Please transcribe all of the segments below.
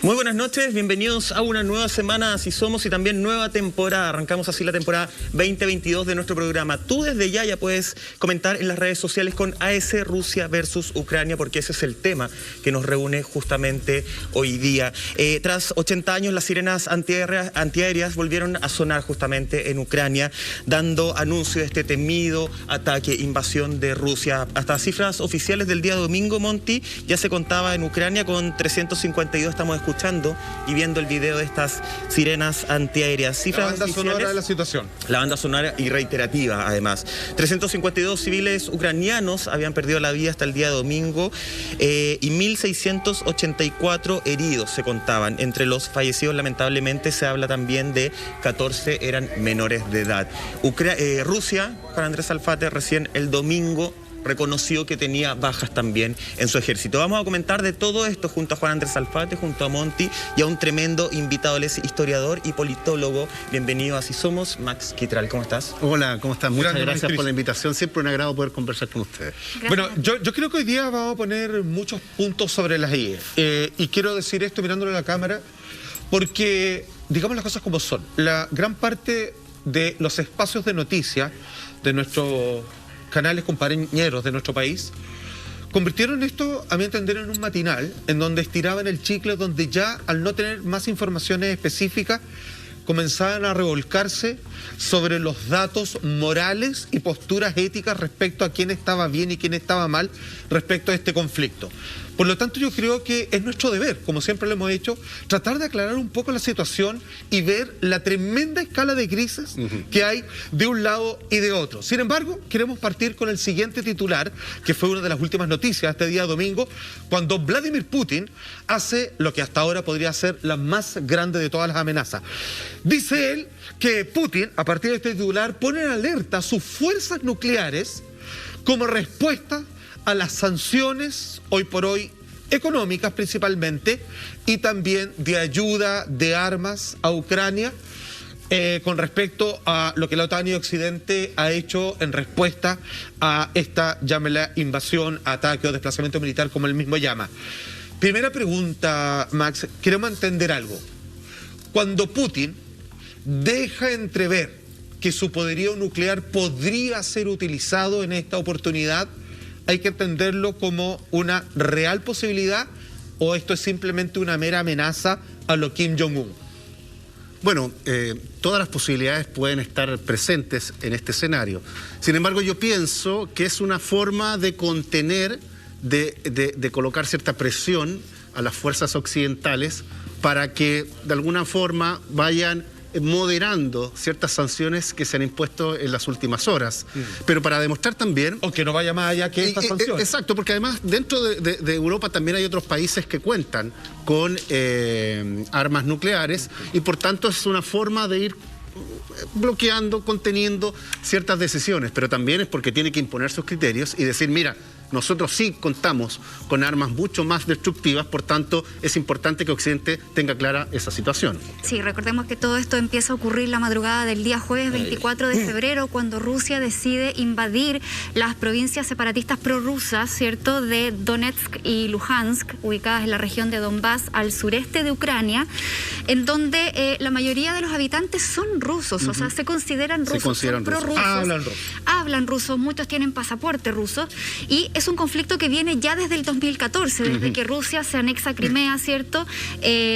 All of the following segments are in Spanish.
Muy buenas noches, bienvenidos a una nueva semana Así Somos y también nueva temporada. Arrancamos así la temporada 2022 de nuestro programa. Tú desde ya puedes comentar en las redes sociales con AS Rusia versus Ucrania, porque ese es el tema que nos reúne justamente hoy día. Tras 80 años, las sirenas antiaéreas volvieron a sonar justamente en Ucrania, dando anuncio de este temido ataque, invasión de Rusia. Hasta cifras oficiales del día domingo, Monty, ya se contaba en Ucrania con 352, estamos escuchando y viendo el video de estas sirenas antiaéreas. Cifras la banda sonora de la situación. La banda sonora y reiterativa, además. 352 civiles ucranianos habían perdido la vida hasta el día domingo y 1.684 heridos se contaban. Entre los fallecidos, lamentablemente, se habla también de 14 eran menores de edad. Rusia, Juan Andrés Alfate, recién el domingo reconoció que tenía bajas también en su ejército. Vamos a comentar de todo esto junto a Juan Andrés Alfate, junto a Monty y a un tremendo invitado. Él es historiador y politólogo. Bienvenido a Así Somos, Max Quitral. ¿Cómo estás? Hola, ¿cómo estás? Muchas gracias por la invitación. Siempre un agrado poder conversar con ustedes. Gracias. Bueno, yo creo que hoy día vamos a poner muchos puntos sobre las IES. Y quiero decir esto mirándole a la cámara porque, digamos las cosas como son. La gran parte de los espacios de noticias de nuestros canales compañeros de nuestro país convirtieron esto, a mi entender, en un matinal en donde estiraban el chicle, donde ya al no tener más informaciones específicas comenzaban a revolcarse sobre los datos morales y posturas éticas respecto a quién estaba bien y quién estaba mal respecto a este conflicto. Por lo tanto, yo creo que es nuestro deber, como siempre lo hemos hecho, tratar de aclarar un poco la situación y ver la tremenda escala de crisis que hay de un lado y de otro. Sin embargo, queremos partir con el siguiente titular, que fue una de las últimas noticias este día domingo, cuando Vladimir Putin hace lo que hasta ahora podría ser la más grande de todas las amenazas. Dice él que Putin, a partir de este titular, pone en alerta sus fuerzas nucleares como respuesta a las sanciones, hoy por hoy, económicas principalmente, y también de ayuda de armas a Ucrania con respecto a lo que la OTAN y Occidente ha hecho en respuesta a esta, llámela, invasión, ataque o desplazamiento militar, como él mismo llama. Primera pregunta, Max, queremos entender algo. Cuando Putin deja entrever que su poderío nuclear podría ser utilizado en esta oportunidad, ¿hay que entenderlo como una real posibilidad o esto es simplemente una mera amenaza a lo Kim Jong-un? Bueno, todas las posibilidades pueden estar presentes en este escenario. Sin embargo, yo pienso que es una forma de contener, de colocar cierta presión a las fuerzas occidentales para que de alguna forma vayan moderando ciertas sanciones que se han impuesto en las últimas horas, pero para demostrar también... O que no vaya más allá que estas sanciones. Exacto, porque además dentro de Europa también hay otros países que cuentan con armas nucleares y por tanto es una forma de ir bloqueando, conteniendo ciertas decisiones, pero también es porque tiene que imponer sus criterios y decir, mira, nosotros sí contamos con armas mucho más destructivas, por tanto es importante que Occidente tenga clara esa situación. Sí, recordemos que todo esto empieza a ocurrir la madrugada del día jueves 24 de febrero, cuando Rusia decide invadir las provincias separatistas prorrusas, ¿cierto?, de Donetsk y Luhansk, ubicadas en la región de Donbass, al sureste de Ucrania, en donde la mayoría de los habitantes son rusos, o sea, se consideran rusos, son prorrusos, hablan ruso, muchos tienen pasaporte ruso, y es un conflicto que viene ya desde el 2014, desde que Rusia se anexa a Crimea, ¿cierto?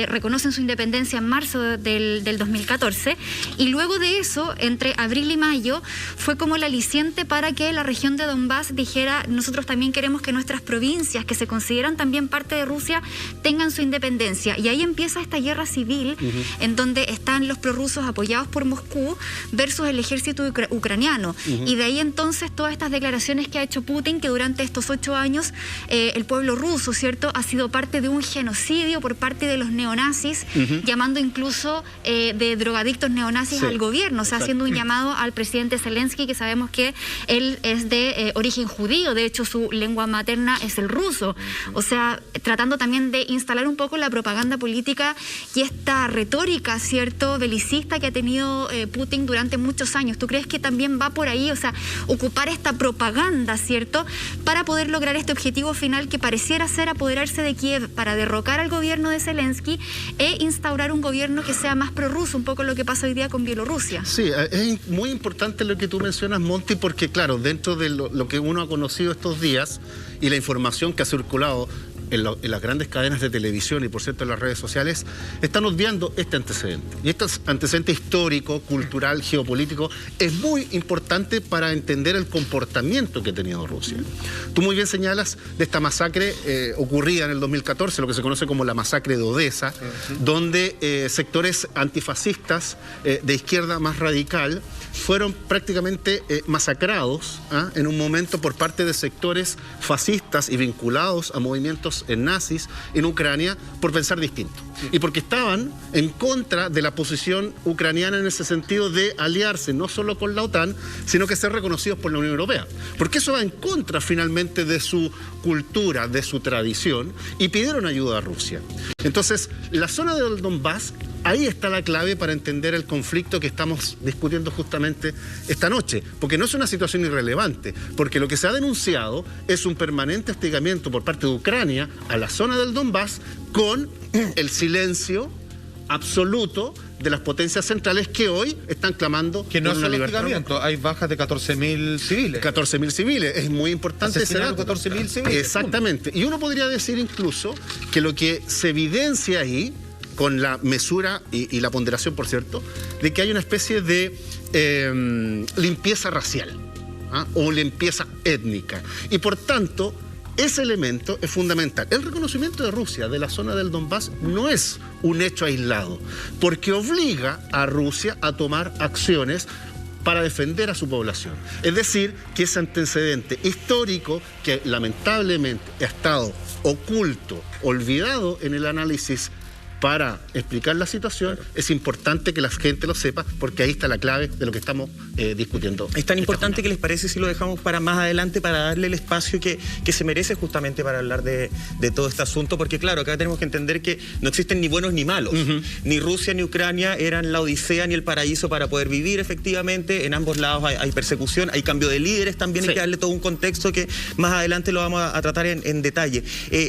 Reconocen su independencia en marzo del 2014, y luego de eso, entre abril y mayo, fue como el aliciente para que la región de Donbass dijera, nosotros también queremos que nuestras provincias, que se consideran también parte de Rusia, tengan su independencia. Y ahí empieza esta guerra civil, en donde están los prorrusos apoyados por Moscú versus el ejército ucraniano. Y de ahí entonces todas estas declaraciones que ha hecho Putin, que durante estos 8 años el pueblo ruso, ¿cierto?, ha sido parte de un genocidio por parte de los neonazis, llamando incluso de drogadictos neonazis al gobierno, o sea, haciendo un llamado al presidente Zelensky, que sabemos que él es de origen judío, de hecho su lengua materna es el ruso, o sea, tratando también de instalar un poco la propaganda política y esta retórica, ¿cierto?, belicista que ha tenido Putin durante muchos años. ¿Tú crees que también va por ahí, o sea, ocupar esta propaganda, ¿cierto?, para para poder lograr este objetivo final que pareciera ser apoderarse de Kiev para derrocar al gobierno de Zelensky e instaurar un gobierno que sea más prorruso, un poco lo que pasa hoy día con Bielorrusia. Sí, es muy importante lo que tú mencionas, Monty, porque claro, dentro de lo que uno ha conocido estos días y la información que ha circulado en las grandes cadenas de televisión y por cierto en las redes sociales, están obviando este antecedente. Y este antecedente histórico, cultural, geopolítico, es muy importante para entender el comportamiento que ha tenido Rusia. Tú muy bien señalas de esta masacre ocurrida en el 2014, lo que se conoce como la masacre de Odessa, donde sectores antifascistas de izquierda más radical fueron prácticamente masacrados en un momento por parte de sectores fascistas y vinculados a movimientos nazis en Ucrania por pensar distinto. Y porque estaban en contra de la posición ucraniana en ese sentido de aliarse no solo con la OTAN, sino que ser reconocidos por la Unión Europea. Porque eso va en contra finalmente de su cultura, de su tradición, y pidieron ayuda a Rusia. Entonces, la zona del Donbass, ahí está la clave para entender el conflicto que estamos discutiendo justamente esta noche, porque no es una situación irrelevante, porque lo que se ha denunciado es un permanente hostigamiento por parte de Ucrania a la zona del Donbass con el silencio absoluto de las potencias centrales que hoy están clamando que no por es una solo libertad. hostigamiento, hay bajas de 14.000 civiles. 14.000 civiles, es muy importante ese dato. 14.000 civiles. Exactamente. Y uno podría decir incluso que lo que se evidencia ahí, con la mesura y la ponderación, por cierto, de que hay una especie de limpieza racial o limpieza étnica. Y por tanto, ese elemento es fundamental. El reconocimiento de Rusia de la zona del Donbass no es un hecho aislado, porque obliga a Rusia a tomar acciones para defender a su población. Es decir, que ese antecedente histórico que lamentablemente ha estado oculto, olvidado en el análisis para explicar la situación, es importante que la gente lo sepa, porque ahí está la clave de lo que estamos discutiendo. Es tan importante que les parece si lo dejamos para más adelante, para darle el espacio que se merece justamente para hablar de todo este asunto, porque claro, acá tenemos que entender que no existen ni buenos ni malos. Ni Rusia ni Ucrania eran la odisea ni el paraíso para poder vivir efectivamente. En ambos lados hay persecución, hay cambio de líderes también, hay que darle todo un contexto que más adelante lo vamos a tratar en detalle.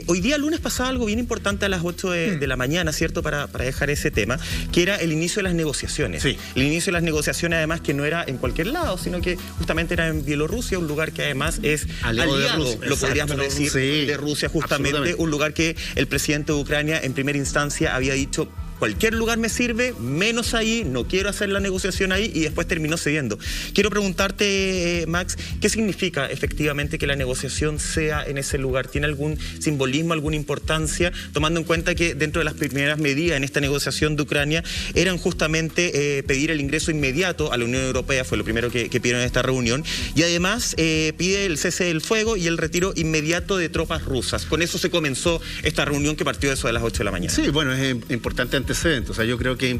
Hoy día, lunes, pasaba algo bien importante a las 8 de la mañana, ¿cierto? Para dejar ese tema, que era el inicio de las negociaciones. Sí. El inicio de las negociaciones, además, que no era en cualquier lado, sino que justamente era en Bielorrusia, un lugar que además es aliado de Rusia, lo podríamos decir, de Rusia, justamente, un lugar que el presidente de Ucrania en primera instancia había dicho: cualquier lugar me sirve, menos ahí, no quiero hacer la negociación ahí, y después terminó cediendo. Quiero preguntarte, Max, ¿qué significa efectivamente que la negociación sea en ese lugar? ¿Tiene algún simbolismo, alguna importancia, tomando en cuenta que dentro de las primeras medidas en esta negociación de Ucrania eran justamente pedir el ingreso inmediato a la Unión Europea, fue lo primero que pidieron en esta reunión, y además pide el cese del fuego y el retiro inmediato de tropas rusas? Con eso se comenzó esta reunión que partió de eso de las 8 de la mañana. Sí, bueno, es importante antecedente. O sea, yo creo que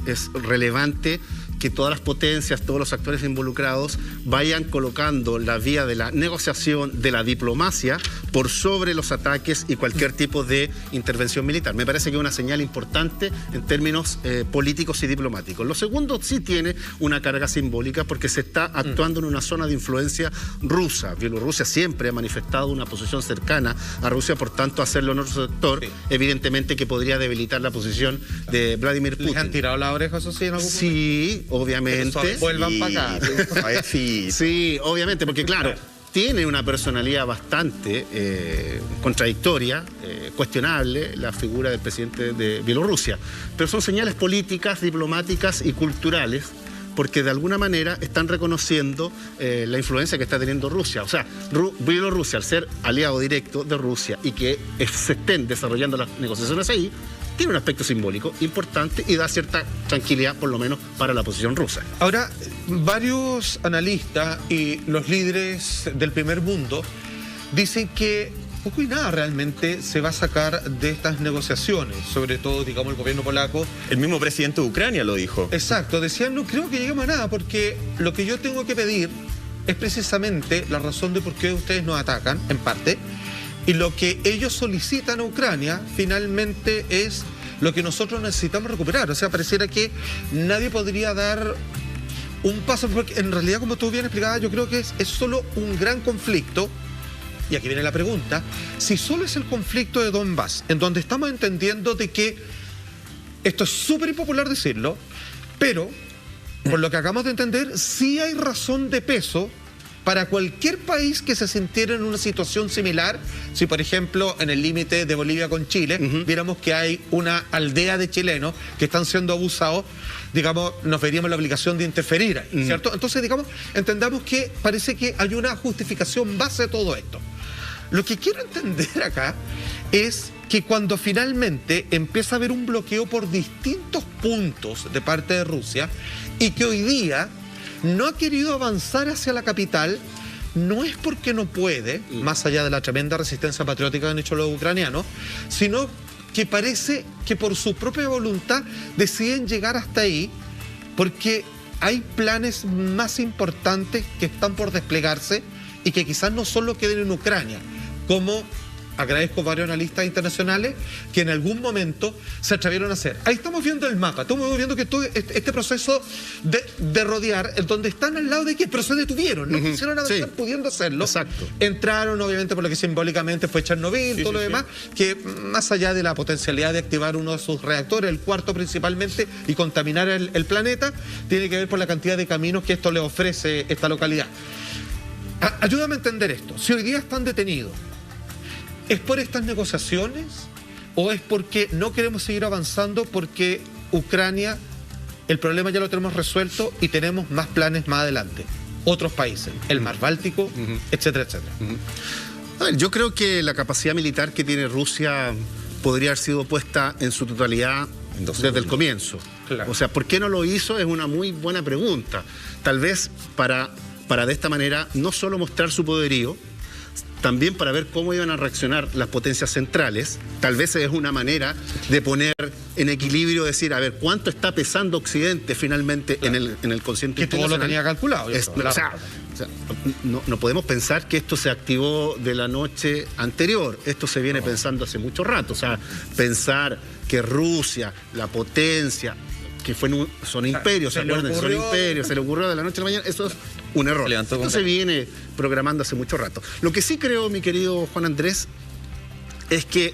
es relevante que todas las potencias, todos los actores involucrados vayan colocando la vía de la negociación, de la diplomacia, por sobre los ataques y cualquier tipo de intervención militar. Me parece que es una señal importante en términos políticos y diplomáticos. Lo segundo sí tiene una carga simbólica porque se está actuando en una zona de influencia rusa. Bielorrusia siempre ha manifestado una posición cercana a Rusia, por tanto, hacerlo en otro sector, evidentemente que podría debilitar la posición de Vladimir Putin. ¿Les han tirado la oreja, eso sí, en algún momento? Sí, obviamente. Vuelvan para acá. Sí, obviamente, porque claro, tiene una personalidad bastante contradictoria, cuestionable, la figura del presidente de Bielorrusia. Pero son señales políticas, diplomáticas y culturales, porque de alguna manera están reconociendo la influencia que está teniendo Rusia. O sea, Bielorrusia, al ser aliado directo de Rusia y que se estén desarrollando las negociaciones ahí, tiene un aspecto simbólico importante y da cierta tranquilidad, por lo menos, para la posición rusa. Ahora, varios analistas y los líderes del primer mundo dicen que poco y nada realmente se va a sacar de estas negociaciones, sobre todo, digamos, el gobierno polaco. El mismo presidente de Ucrania lo dijo. Exacto, decían, no creo que lleguemos a nada, porque lo que yo tengo que pedir es precisamente la razón de por qué ustedes nos atacan, en parte, y lo que ellos solicitan a Ucrania finalmente es lo que nosotros necesitamos recuperar. O sea, pareciera que nadie podría dar un paso, porque en realidad, como tú bien explicabas, yo creo que es solo un gran conflicto y aquí viene la pregunta, si solo es el conflicto de Donbass, en donde estamos entendiendo de que, esto es súper impopular decirlo, pero por lo que acabamos de entender, sí hay razón de peso para cualquier país que se sintiera en una situación similar. Si, por ejemplo, en el límite de Bolivia con Chile, viéramos que hay una aldea de chilenos que están siendo abusados, digamos, nos veríamos la obligación de interferir ahí, ¿cierto? Entonces, digamos, entendamos que parece que hay una justificación base de todo esto. Lo que quiero entender acá es que cuando finalmente empieza a haber un bloqueo por distintos puntos de parte de Rusia y que hoy día no ha querido avanzar hacia la capital, no es porque no puede, más allá de la tremenda resistencia patriótica que han hecho los ucranianos, sino que parece que por su propia voluntad deciden llegar hasta ahí porque hay planes más importantes que están por desplegarse y que quizás no solo queden en Ucrania, como agradezco varios analistas internacionales que en algún momento se atrevieron a hacer. Ahí estamos viendo el mapa, estamos viendo que todo este proceso de rodear, en donde están al lado de que, pero se detuvieron, no quisieron avanzar pudiendo hacerlo. Exacto. Entraron, obviamente, por lo que simbólicamente fue Chernobyl, todo lo demás, que más allá de la potencialidad de activar uno de sus reactores, el cuarto principalmente, y contaminar el planeta, tiene que ver por la cantidad de caminos que esto le ofrece esta localidad. Ayúdame a entender esto. Si hoy día están detenidos, ¿es por estas negociaciones o es porque no queremos seguir avanzando porque Ucrania, el problema ya lo tenemos resuelto y tenemos más planes más adelante? Otros países, el Mar Báltico, etcétera, etcétera. A ver, yo creo que la capacidad militar que tiene Rusia podría haber sido puesta en su totalidad desde el comienzo. Claro. O sea, ¿por qué no lo hizo? Es una muy buena pregunta. Tal vez para de esta manera no solo mostrar su poderío, también para ver cómo iban a reaccionar las potencias centrales. Tal vez es una manera de poner en equilibrio, decir, a ver, ¿cuánto está pesando Occidente finalmente en el consciente Que todo lo tenía calculado. No podemos pensar que esto se activó de la noche anterior. Esto se viene pensando hace mucho rato. O sea, pensar que Rusia, la potencia, que son imperios, ¿se acuerdan? Son imperios, se le ocurrió de la noche a la mañana, eso es un error. Esto se viene programando hace mucho rato. Lo que sí creo, mi querido Juan Andrés, es que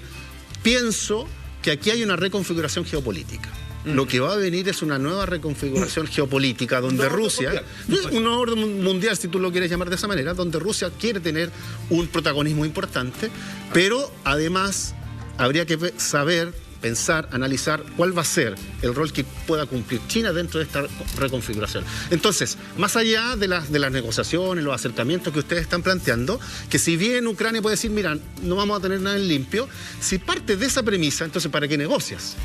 pienso que aquí hay una reconfiguración geopolítica. Lo que va a venir es una nueva reconfiguración geopolítica donde Rusia, un orden mundial si tú lo quieres llamar de esa manera, donde Rusia quiere tener un protagonismo importante, pero además habría que saber, pensar, analizar cuál va a ser el rol que pueda cumplir China dentro de esta reconfiguración. Entonces, más allá de las negociaciones, los acercamientos que ustedes están planteando, que si bien Ucrania puede decir, mira, no vamos a tener nada en limpio, si parte de esa premisa, entonces ¿para qué negocias?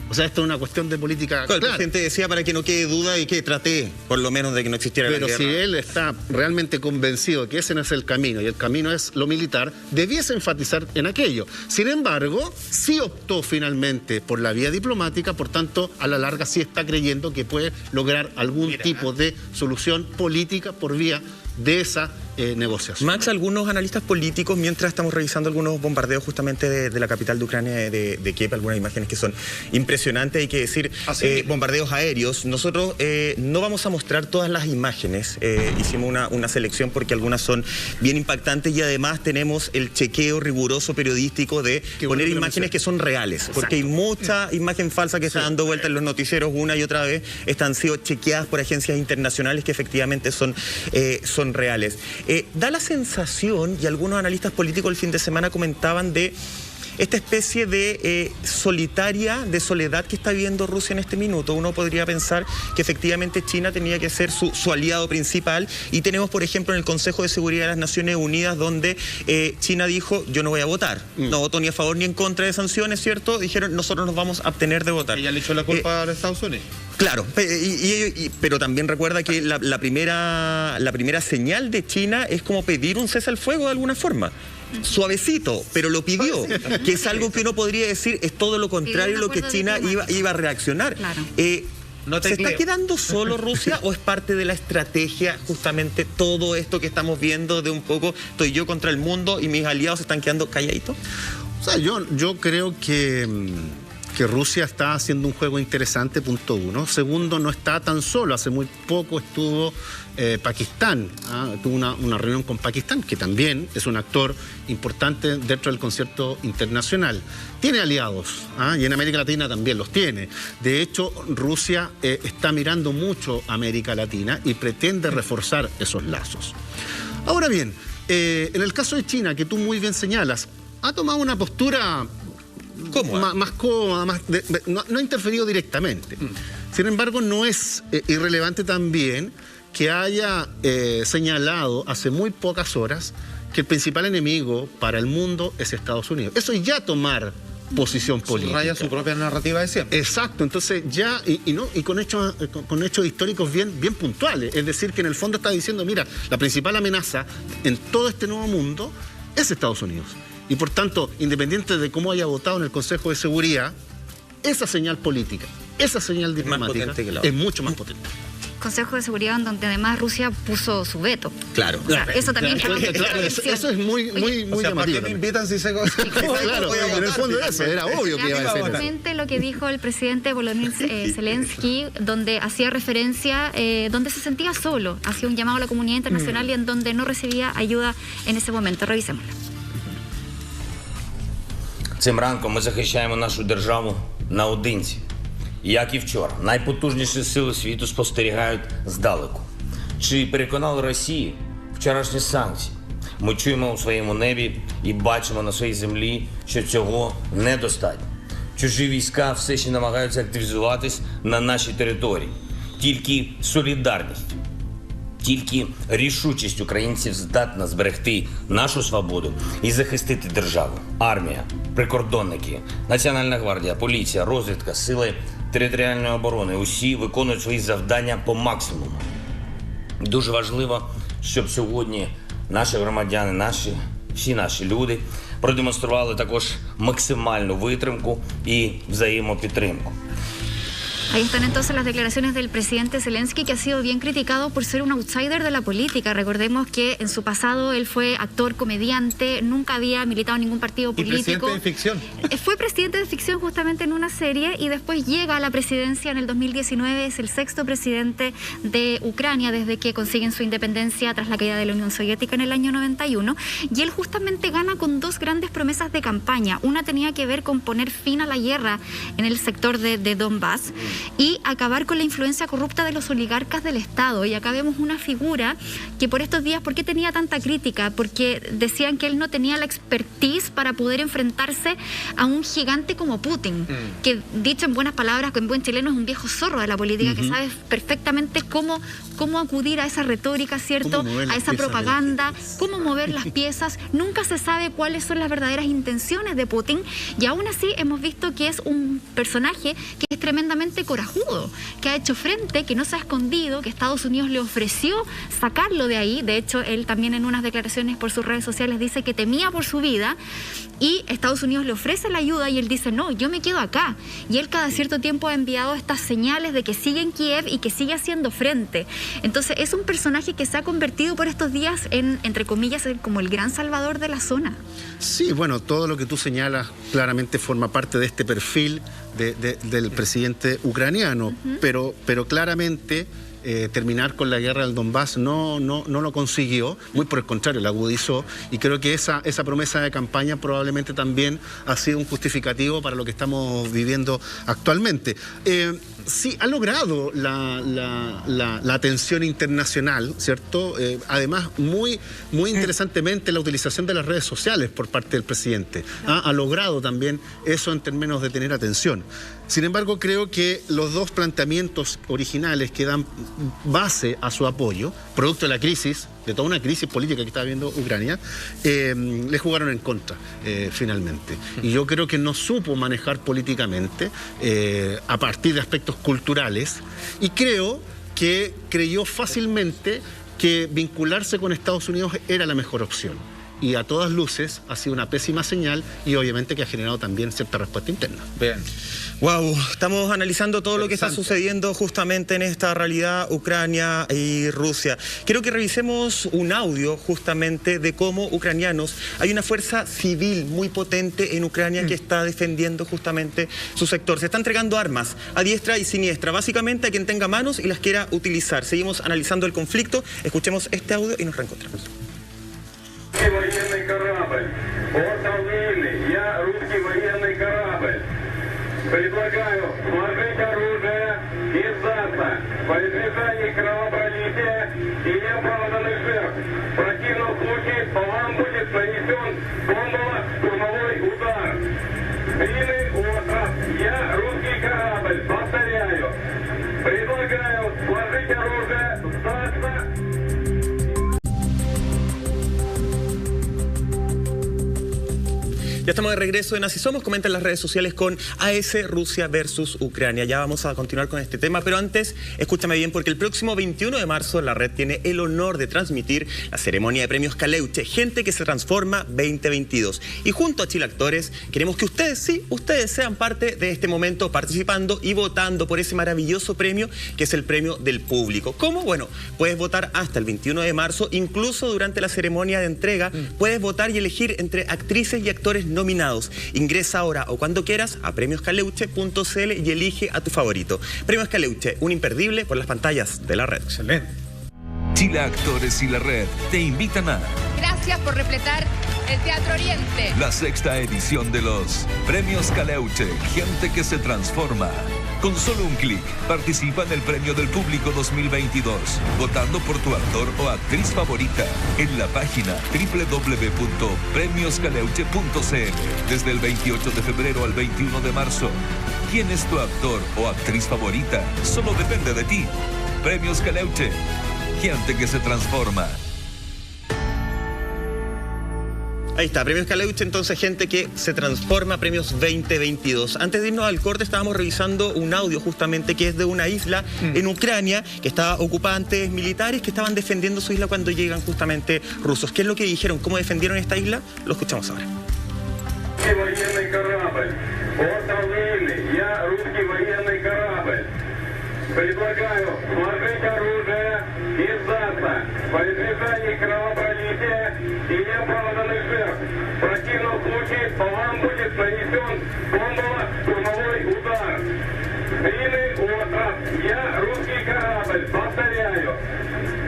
O sea, esto es una cuestión de política clara. El presidente decía para que no quede duda y que trate, por lo menos, de que no existiera la guerra. Pero si él está realmente convencido que ese no es el camino y el camino es lo militar, debiese enfatizar en aquello. Sin embargo, sí optó finalmente por la vía diplomática, por tanto, a la larga sí está creyendo que puede lograr algún tipo de solución política por vía de esa negociación. Max, algunos analistas políticos, mientras estamos revisando algunos bombardeos justamente de la capital de Ucrania, de Kiev, algunas imágenes que son impresionantes, hay que decir, bombardeos aéreos. Nosotros no vamos a mostrar todas las imágenes, hicimos una selección porque algunas son bien impactantes y además tenemos el chequeo riguroso periodístico de poner imágenes que son reales, porque hay mucha imagen falsa que está dando vuelta en los noticieros una y otra vez, están sido chequeadas por agencias internacionales que efectivamente son reales. Da la sensación, y algunos analistas políticos el fin de semana comentaban, de esta especie de de soledad que está viviendo Rusia en este minuto. Uno podría pensar que efectivamente China tenía que ser su aliado principal, y tenemos, por ejemplo, en el Consejo de Seguridad de las Naciones Unidas, donde China dijo, yo no voy a votar, no voto ni a favor ni en contra de sanciones, ¿cierto? Dijeron, nosotros nos vamos a abstener de votar. Ella le echó la culpa a Estados Unidos. Claro, pero también recuerda que la primera señal de China es como pedir un cese al fuego de alguna forma. Suavecito, pero lo pidió, que es algo que uno podría decir es todo lo contrario a lo que China iba a reaccionar. Claro. ¿Se está quedando solo Rusia o es parte de la estrategia justamente todo esto que estamos viendo de un poco, estoy yo contra el mundo y mis aliados se están quedando calladitos? O sea, yo creo que que Rusia está haciendo un juego interesante, punto uno. Segundo, no está tan solo. Hace muy poco estuvo Pakistán, tuvo una reunión con Pakistán, que también es un actor importante dentro del concierto internacional. Tiene aliados, y en América Latina también los tiene. De hecho, Rusia está mirando mucho a América Latina y pretende reforzar esos lazos. Ahora bien, en el caso de China, que tú muy bien señalas, ha tomado una postura más cómoda, no ha interferido directamente. Sin embargo, no es irrelevante también que haya señalado hace muy pocas horas que el principal enemigo para el mundo es Estados Unidos. Eso es ya tomar posición política. Raya su propia narrativa de siempre. Exacto, entonces ya, y con hechos históricos bien puntuales. Es decir, que en el fondo está diciendo, mira, la principal amenaza en todo este nuevo mundo es Estados Unidos. Y por tanto, independiente de cómo haya votado en el Consejo de Seguridad, esa señal política, esa señal diplomática es mucho más potente. Consejo de Seguridad, en donde además Rusia puso su veto. Claro. O sea, eso también eso es muy O sea, ¿para qué me invitan si sé cosas? Claro, en el fondo eso, era obvio que iba a decir. Exactamente lo que dijo el presidente Volodymyr Zelensky, donde hacía referencia, donde se sentía solo, hacía un llamado a la comunidad internacional y en donde no recibía ayuda en ese momento. Revisémoslo. Цим ранком ми захищаємо нашу державу наодинці. Як і вчора, найпотужніші сили світу спостерігають здалеку. Чи переконали Росію вчорашні санкції? Ми чуємо у своєму небі і бачимо на своїй землі, що цього недостатньо. Чужі війська все ще намагаються активізуватись на нашій території. Тільки солідарність, тільки рішучість українців здатна зберегти нашу свободу і захистити державу. Армія, прикордонники, Національна гвардія, поліція, розвідка, сили територіальної оборони – усі виконують свої завдання по максимуму. Дуже важливо, щоб сьогодні наші громадяни, всі наші люди продемонстрували також максимальну витримку і взаємопідтримку. Ahí están entonces las declaraciones del presidente Zelensky, que ha sido bien criticado por ser un outsider de la política. Recordemos que en su pasado él fue actor, comediante, nunca había militado en ningún partido político. Y presidente de ficción. Fue presidente de ficción justamente en una serie y después llega a la presidencia en el 2019. Es el 6º presidente de Ucrania desde que consiguen su independencia tras la caída de la Unión Soviética en el año 91. Y él justamente gana con dos grandes promesas de campaña. Una tenía que ver con poner fin a la guerra en el sector de Donbass y acabar con la influencia corrupta de los oligarcas del Estado. Y acá vemos una figura que por estos días, ¿por qué tenía tanta crítica? Porque decían que él no tenía la expertise para poder enfrentarse a un gigante como Putin, que dicho en buenas palabras, en buen chileno, es un viejo zorro de la política, que sabe perfectamente cómo acudir a esa retórica, ¿cierto? A esa propaganda, cómo mover las piezas. Nunca se sabe cuáles son las verdaderas intenciones de Putin y aún así hemos visto que es un personaje que es tremendamente corajudo, que ha hecho frente, que no se ha escondido, que Estados Unidos le ofreció sacarlo de ahí. De hecho, él también en unas declaraciones por sus redes sociales dice que temía por su vida y Estados Unidos le ofrece la ayuda y él dice, no, yo me quedo acá. Y él cada cierto tiempo ha enviado estas señales de que sigue en Kiev y que sigue haciendo frente. Entonces es un personaje que se ha convertido por estos días en, entre comillas, como el gran salvador de la zona. Sí, bueno, todo lo que tú señalas claramente forma parte de este perfil del presidente ucraniano, pero claramente terminar con la guerra del Donbass no lo consiguió, muy por el contrario, la agudizó, y creo que esa promesa de campaña probablemente también ha sido un justificativo para lo que estamos viviendo actualmente. Sí, ha logrado la atención internacional, ¿cierto? Además, muy interesantemente, la utilización de las redes sociales por parte del presidente. Ha logrado también eso en términos de tener atención. Sin embargo, creo que los dos planteamientos originales que dan base a su apoyo, producto de la crisis, de toda una crisis política que está viviendo Ucrania, le jugaron en contra, finalmente. Y yo creo que no supo manejar políticamente a partir de aspectos culturales, y creo que creyó fácilmente que vincularse con Estados Unidos era la mejor opción. y a todas luces ha sido una pésima señal y obviamente que ha generado también cierta respuesta interna. Bien. Wow, estamos analizando todo lo que está sucediendo justamente en esta realidad, Ucrania y Rusia. Quiero que revisemos un audio justamente de cómo ucranianos, hay una fuerza civil muy potente en Ucrania que está defendiendo justamente su sector. Se está entregando armas a diestra y siniestra, básicamente a quien tenga manos y las quiera utilizar. Seguimos analizando el conflicto, escuchemos este audio y nos reencontramos. Предлагаю сложить оружие и сдаться во избежание кровопролития и неоправданных жертв. В противном случае по вам будет нанесен бомбово-штурмовой удар. Длинный остров. Я русский корабль. Повторяю. Предлагаю сложить оружие, сдаться. Ya estamos de regreso en Así Somos. Comenta en las redes sociales con AS Rusia versus Ucrania. Ya vamos a continuar con este tema, pero antes, escúchame bien, porque el próximo 21 de marzo la red tiene el honor de transmitir la ceremonia de premios Caleuche, Gente que se Transforma 2022. Y junto a Chile Actores, queremos que ustedes, sí, ustedes sean parte de este momento, participando y votando por ese maravilloso premio que es el premio del público. ¿Cómo? Bueno, puedes votar hasta el 21 de marzo, incluso durante la ceremonia de entrega, puedes votar y elegir entre actrices y actores nominados. Ingresa ahora o cuando quieras a premioscaleuche.cl y elige a tu favorito. Premios Caleuche, un imperdible por las pantallas de la red. Excelente. Chile Actores y la red te invitan a... Gracias por repletar el Teatro Oriente. La 6ª edición de los Premios Caleuche, Gente que se Transforma. Con solo un clic, participa en el Premio del Público 2022, votando por tu actor o actriz favorita en la página www.premioscaleuche.cl desde el 28 de febrero al 21 de marzo. ¿Quién es tu actor o actriz favorita? Solo depende de ti. Premios Caleuche, Gente que se Transforma. Ahí está, Premios Caleuche, entonces Gente que se Transforma, Premios 2022. Antes de irnos al corte estábamos revisando un audio justamente que es de una isla en Ucrania que estaba ocupada ante militares que estaban defendiendo su isla cuando llegan justamente rusos. ¿Qué es lo que dijeron? ¿Cómo defendieron esta isla? Lo escuchamos ahora. Предлагаю сложить оружие и сдаться во избежание кровопролития и неоправданных жертв. В противном случае по вам будет нанесен бомбово-штурмовой удар. Длинный остров. Я русский корабль. Повторяю.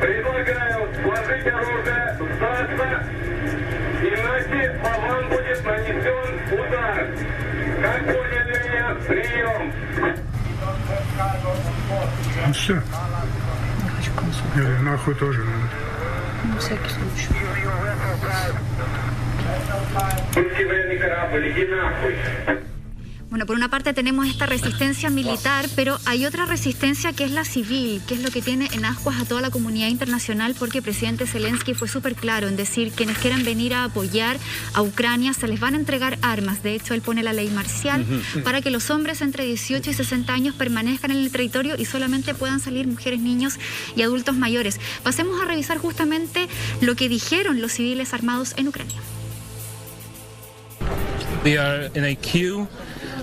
Предлагаю сложить оружие, сдаться, иначе по вам будет нанесен удар. Как поняли меня? Прием. Ну все. Или нахуй тоже надо. На всякий случай. Русский военный корабль, иди нахуй. Bueno, por una parte tenemos esta resistencia militar, pero hay otra resistencia que es la civil, que es lo que tiene en ascuas a toda la comunidad internacional, porque el presidente Zelensky fue súper claro en decir que quienes quieran venir a apoyar a Ucrania se les van a entregar armas. De hecho, él pone la ley marcial para que los hombres entre 18 y 60 años permanezcan en el territorio y solamente puedan salir mujeres, niños y adultos mayores. Pasemos a revisar justamente lo que dijeron los civiles armados en Ucrania. We are in a queue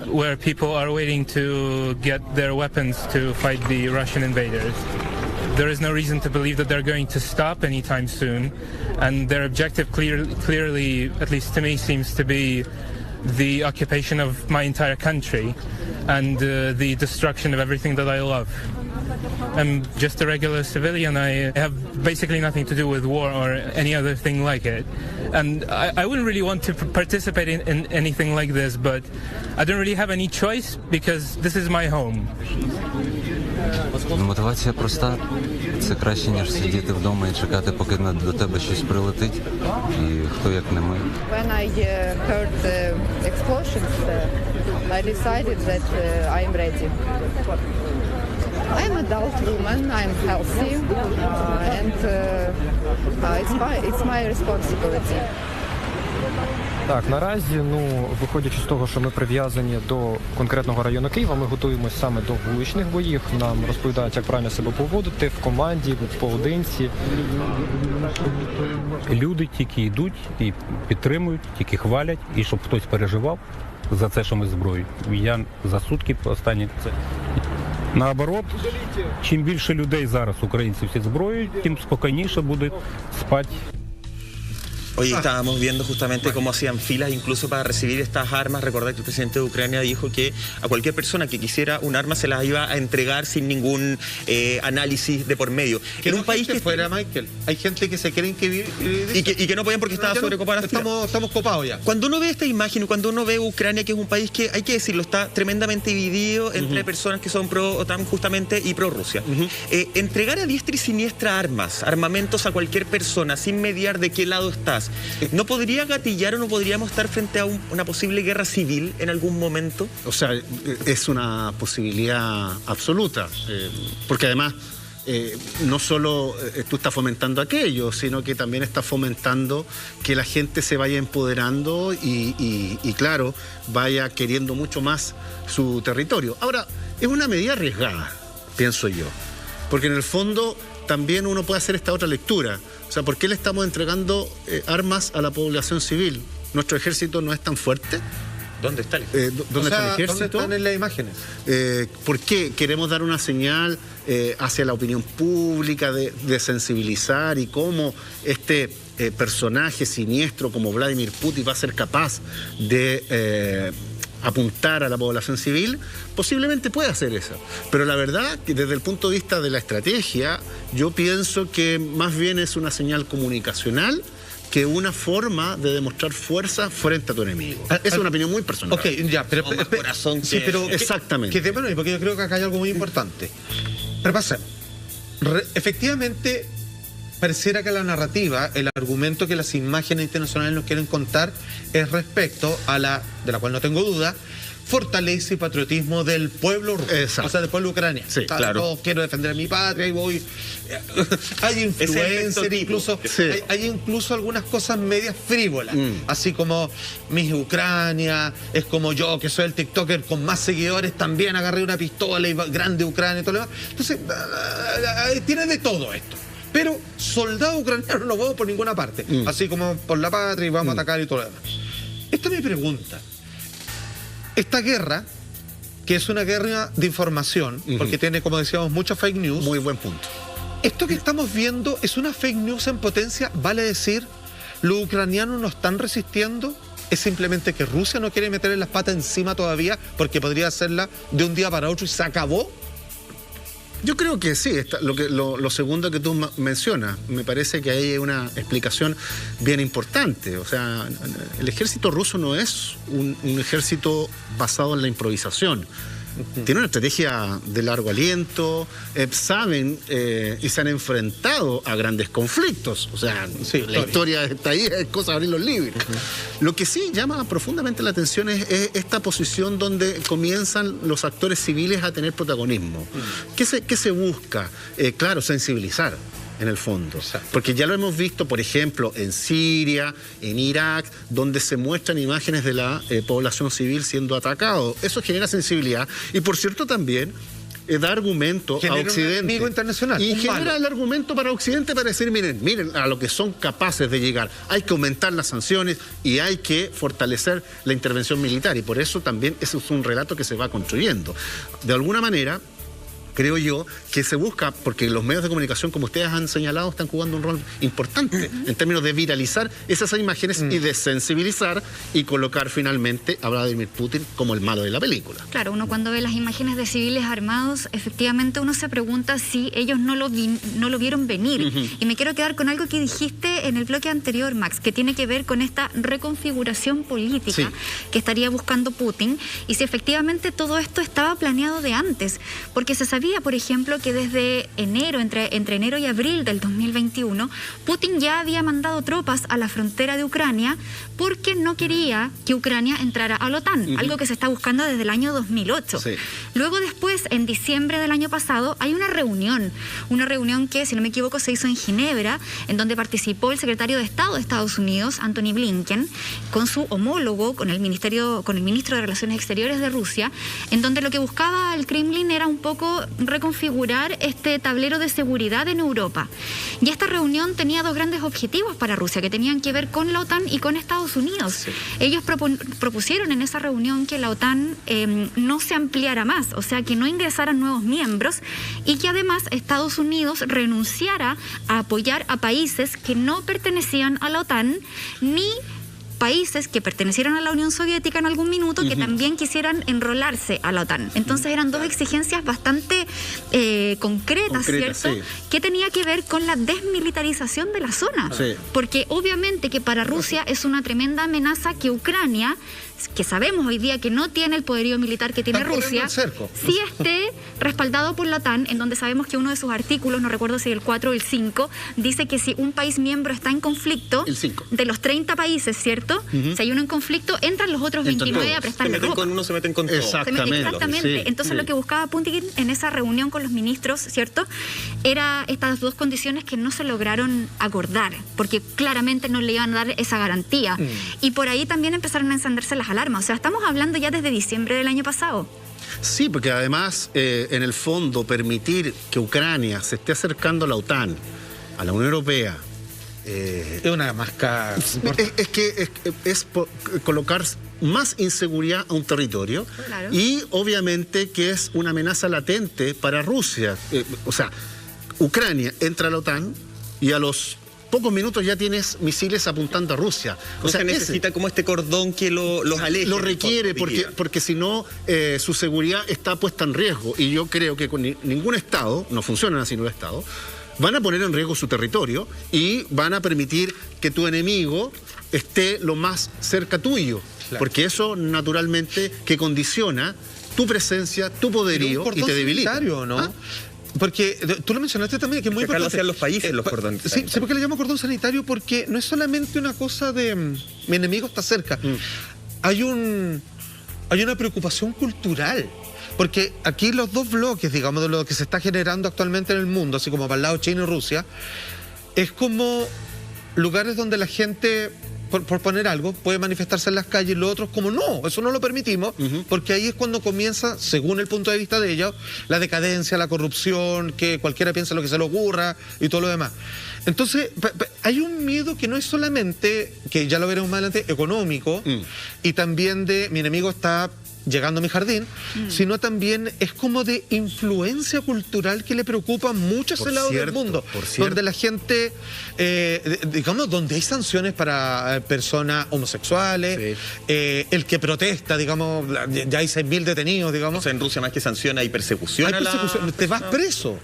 where people are waiting to get their weapons to fight the Russian invaders. There is no reason to believe that they're going to stop anytime soon, and their objective clearly, at least to me, seems to be the occupation of my entire country and the destruction of everything that I love. I'm just a regular civilian. I have basically nothing to do with war or any other thing like it. And I wouldn't really want to participate in anything like this, but I don't really have any choice because this is my home. Мотивація проста. Це краще, ніж сидіти вдома і чекати, поки до тебе щось прилетить. І хто як не ми. When I heard the explosions, I decided that I'm ready. I'm an adult woman, I'm healthy, and it's my responsibility. Так, наразі, виходячи з того, що ми прив'язані до конкретного району Києва, ми готуємося саме до вуличних боїв. Нам розповідають, як правильно себе поводити в команді, поодинці. Люди тільки йдуть і підтримують, тільки хвалять, і щоб хтось переживав за це, що ми зброю. Я за сутки останні це. Наоборот, чим більше людей зараз, українців, всі зброють, тим спокійніше буде спати. Hoy estábamos viendo justamente cómo hacían filas incluso para recibir estas armas. Recordad que el presidente de Ucrania dijo que a cualquier persona que quisiera un arma se las iba a entregar sin ningún análisis de por medio. En un país que fuera, Michael, hay gente que se creen que vive y que no podían porque estaba sobrecopada. Estamos copados ya. Cuando uno ve esta imagen, cuando uno ve Ucrania, que es un país que, hay que decirlo, está tremendamente dividido entre personas que son pro-OTAN justamente y pro-Rusia. Entregar a diestra y siniestra armas, armamentos a cualquier persona sin mediar de qué lado estás, ¿no podría gatillar o no podríamos estar frente a una posible guerra civil en algún momento? O sea, es una posibilidad absoluta, porque además no solo tú estás fomentando aquello, sino que también estás fomentando que la gente se vaya empoderando y claro, vaya queriendo mucho más su territorio. Ahora, es una medida arriesgada, pienso yo, porque en el fondo también uno puede hacer esta otra lectura. O sea, ¿por qué le estamos entregando armas a la población civil? ¿Nuestro ejército no es tan fuerte? ¿Dónde está el ejército? ¿Dónde están en las imágenes? ¿Por qué queremos dar una señal hacia la opinión pública de sensibilizar y cómo este personaje siniestro como Vladimir Putin va a ser capaz de apuntar a la población civil? Posiblemente puede hacer eso. Pero la verdad que desde el punto de vista de la estrategia, yo pienso que más bien es una señal comunicacional que una forma de demostrar fuerza frente a tu enemigo. Es una opinión muy personal. Ok, ya, pero corazón sí, pero exactamente. Porque yo creo que acá hay algo muy importante. Repasemos. Efectivamente, pareciera que la narrativa, el argumento que las imágenes internacionales nos quieren contar es respecto a de la cual no tengo duda, fortaleza y patriotismo del pueblo ruso. Exacto. O sea, del pueblo ucraniano. Sí, claro. Quiero defender a mi patria y voy. Hay influencers, incluso, sí. hay incluso algunas cosas medias frívolas. Así como Miss Ucrania, es como yo, que soy el TikToker con más seguidores, también agarré una pistola y grande Ucrania y todo lo demás. Entonces, tiene de todo esto. Pero soldado ucraniano no veo por ninguna parte. Así como por la patria y vamos a atacar y todo lo demás. Esta es mi pregunta. Esta guerra, que es una guerra de información, porque tiene, como decíamos, mucha fake news. Muy buen punto. Esto que estamos viendo es una fake news en potencia, vale decir, los ucranianos no están resistiendo, es simplemente que Rusia no quiere meterle las patas encima todavía, porque podría hacerla de un día para otro y se acabó. Yo creo que sí, lo segundo que tú mencionas, me parece que hay una explicación bien importante. O sea, el ejército ruso no es un ejército basado en la improvisación. Tiene una estrategia de largo aliento, saben y se han enfrentado a grandes conflictos. O sea, sí, la historia está ahí, es cosa de abrir los libros. Lo que sí llama profundamente la atención es esta posición donde comienzan los actores civiles a tener protagonismo. ¿Qué se busca? Claro, sensibilizar. En el fondo. Exacto. Porque ya lo hemos visto, por ejemplo, en Siria, en Irak, donde se muestran imágenes de la población civil siendo atacado. Eso genera sensibilidad y, por cierto, también da argumento a Occidente. Internacional, y genera el argumento para Occidente para decir, miren a lo que son capaces de llegar. Hay que aumentar las sanciones y hay que fortalecer la intervención militar. Y por eso también ese es un relato que se va construyendo. De alguna manera, creo yo que se busca, porque los medios de comunicación, como ustedes han señalado, están jugando un rol importante en términos de viralizar esas imágenes y de sensibilizar y colocar finalmente a Vladimir Putin como el malo de la película. Claro, uno cuando ve las imágenes de civiles armados, efectivamente uno se pregunta si ellos no lo vieron venir. Y me quiero quedar con algo que dijiste en el bloque anterior, Max, que tiene que ver con esta reconfiguración política que estaría buscando Putin, y si efectivamente todo esto estaba planeado de antes, porque se sabía sabía, por ejemplo, que desde enero, entre enero y abril del 2021, Putin ya había mandado tropas a la frontera de Ucrania porque no quería que Ucrania entrara a la OTAN, algo que se está buscando desde el año 2008. Sí. Luego después, en diciembre del año pasado, hay una reunión que, si no me equivoco, se hizo en Ginebra, en donde participó el secretario de Estado de Estados Unidos, Antony Blinken, con su homólogo, con el ministro de Relaciones Exteriores de Rusia, en donde lo que buscaba el Kremlin era un poco reconfigurar este tablero de seguridad en Europa. Y esta reunión tenía dos grandes objetivos para Rusia, que tenían que ver con la OTAN y con Estados Unidos. Sí. Ellos propusieron en esa reunión que la OTAN no se ampliara más, o sea, que no ingresaran nuevos miembros y que además Estados Unidos renunciara a apoyar a países que no pertenecían a la OTAN, ni países que pertenecieran a la Unión Soviética en algún minuto que también quisieran enrolarse a la OTAN. Entonces eran dos exigencias bastante concretas, ¿cierto? Sí. Que tenía que ver con la desmilitarización de la zona. Sí. Porque obviamente que para Rusia es una tremenda amenaza que Ucrania, que sabemos hoy día que no tiene el poderío militar que tiene Rusia, sí esté respaldado por la OTAN, en donde sabemos que uno de sus artículos, no recuerdo si el 4 o el 5, dice que si un país miembro está en conflicto, de los 30 países, ¿cierto? Si hay uno en conflicto, entran los otros 29 a prestarle ropa. Con uno, se meten con todo. Exactamente. Sí, Entonces lo que buscaba Putin en esa reunión con los ministros, ¿cierto?, era estas dos condiciones que no se lograron acordar, porque claramente no le iban a dar esa garantía. Y por ahí también empezaron a encenderse las alarmas. O sea, estamos hablando ya desde diciembre del año pasado. Sí, porque además, en el fondo, permitir que Ucrania se esté acercando a la OTAN, a la Unión Europea, es una mascada. Es colocar más inseguridad a un territorio. Claro. Y obviamente que es una amenaza latente para Rusia. O sea, Ucrania entra a la OTAN y a los pocos minutos ya tienes misiles apuntando a Rusia. O sea, necesita como este cordón que los aleje. Lo requiere porque si no, su seguridad está puesta en riesgo. Y yo creo que con ningún Estado, no funcionan así los Estados, van a poner en riesgo su territorio y van a permitir que tu enemigo esté lo más cerca tuyo. Claro. Porque eso naturalmente que condiciona tu presencia, tu poderío y te debilita. ¿No? ¿Ah? Porque tú lo mencionaste también, que es muy importante. Acá lo hacían los países, los cordones. Sí, sé por qué le llamo cordón sanitario, porque no es solamente una cosa de mi enemigo está cerca. Hay una preocupación cultural. Porque aquí los dos bloques, digamos, de lo que se está generando actualmente en el mundo, así como para el lado China y Rusia, es como lugares donde la gente, por poner algo, puede manifestarse en las calles, los otros como no, eso no lo permitimos, porque ahí es cuando comienza, según el punto de vista de ellos, la decadencia, la corrupción, que cualquiera piensa lo que se le ocurra y todo lo demás. Entonces, hay un miedo que no es solamente, que ya lo veremos más adelante, económico, y también de mi enemigo está llegando a mi jardín, sino también es como de influencia cultural que le preocupa mucho a ese lado del mundo, donde la gente, digamos, donde hay sanciones para personas homosexuales, el que protesta, digamos, ya hay 6.000 detenidos, digamos. O sea, en Rusia más que sanción hay persecución. Te vas preso,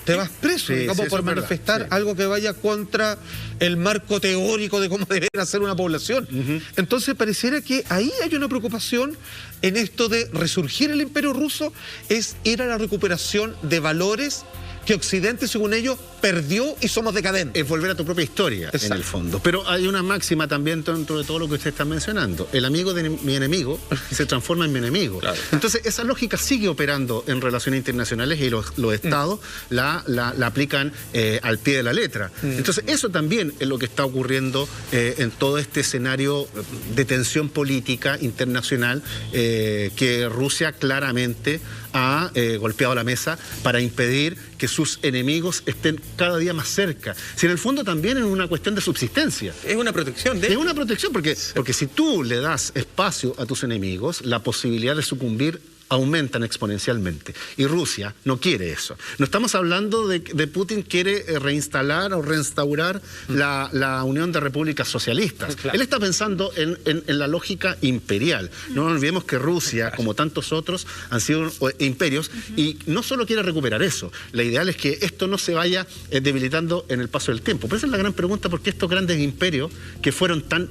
digamos, por manifestar algo que vaya contra el marco teórico de cómo debería ser una población. Entonces pareciera que ahí hay una preocupación en esto de resurgir el Imperio Ruso, es ir a la recuperación de valores que Occidente, según ellos, perdió y somos decadentes. Es volver a tu propia historia, en el fondo. Pero hay una máxima también dentro de todo lo que usted está mencionando. El amigo de mi enemigo se transforma en mi enemigo. Claro. Entonces, esa lógica sigue operando en relaciones internacionales y los estados la aplican al pie de la letra. Entonces, eso también es lo que está ocurriendo en todo este escenario de tensión política internacional que Rusia claramente ha golpeado la mesa para impedir que sus enemigos estén cada día más cerca. Si en el fondo también es una cuestión de subsistencia. Es una protección. Es una protección porque si tú le das espacio a tus enemigos, la posibilidad de sucumbir aumentan exponencialmente. Y Rusia no quiere eso. No estamos hablando de Putin quiere reinstalar o restaurar la Unión de Repúblicas Socialistas. Claro. Él está pensando en la lógica imperial. No nos olvidemos que Rusia, como tantos otros, han sido imperios y no solo quiere recuperar eso. La ideal es que esto no se vaya debilitando en el paso del tiempo. Pero esa es la gran pregunta, ¿por qué estos grandes imperios que fueron tan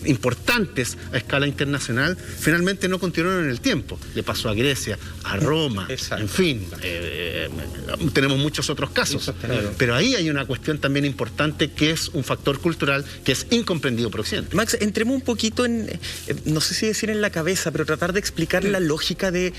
importantes a escala internacional finalmente no continuaron en el tiempo. Le pasó a Grecia, a Roma, en fin, tenemos muchos otros casos. Pero ahí hay una cuestión también importante que es un factor cultural que es incomprendido por Occidente. Max, entremos un poquito en, no sé si decir en la cabeza, pero tratar de explicar la lógica de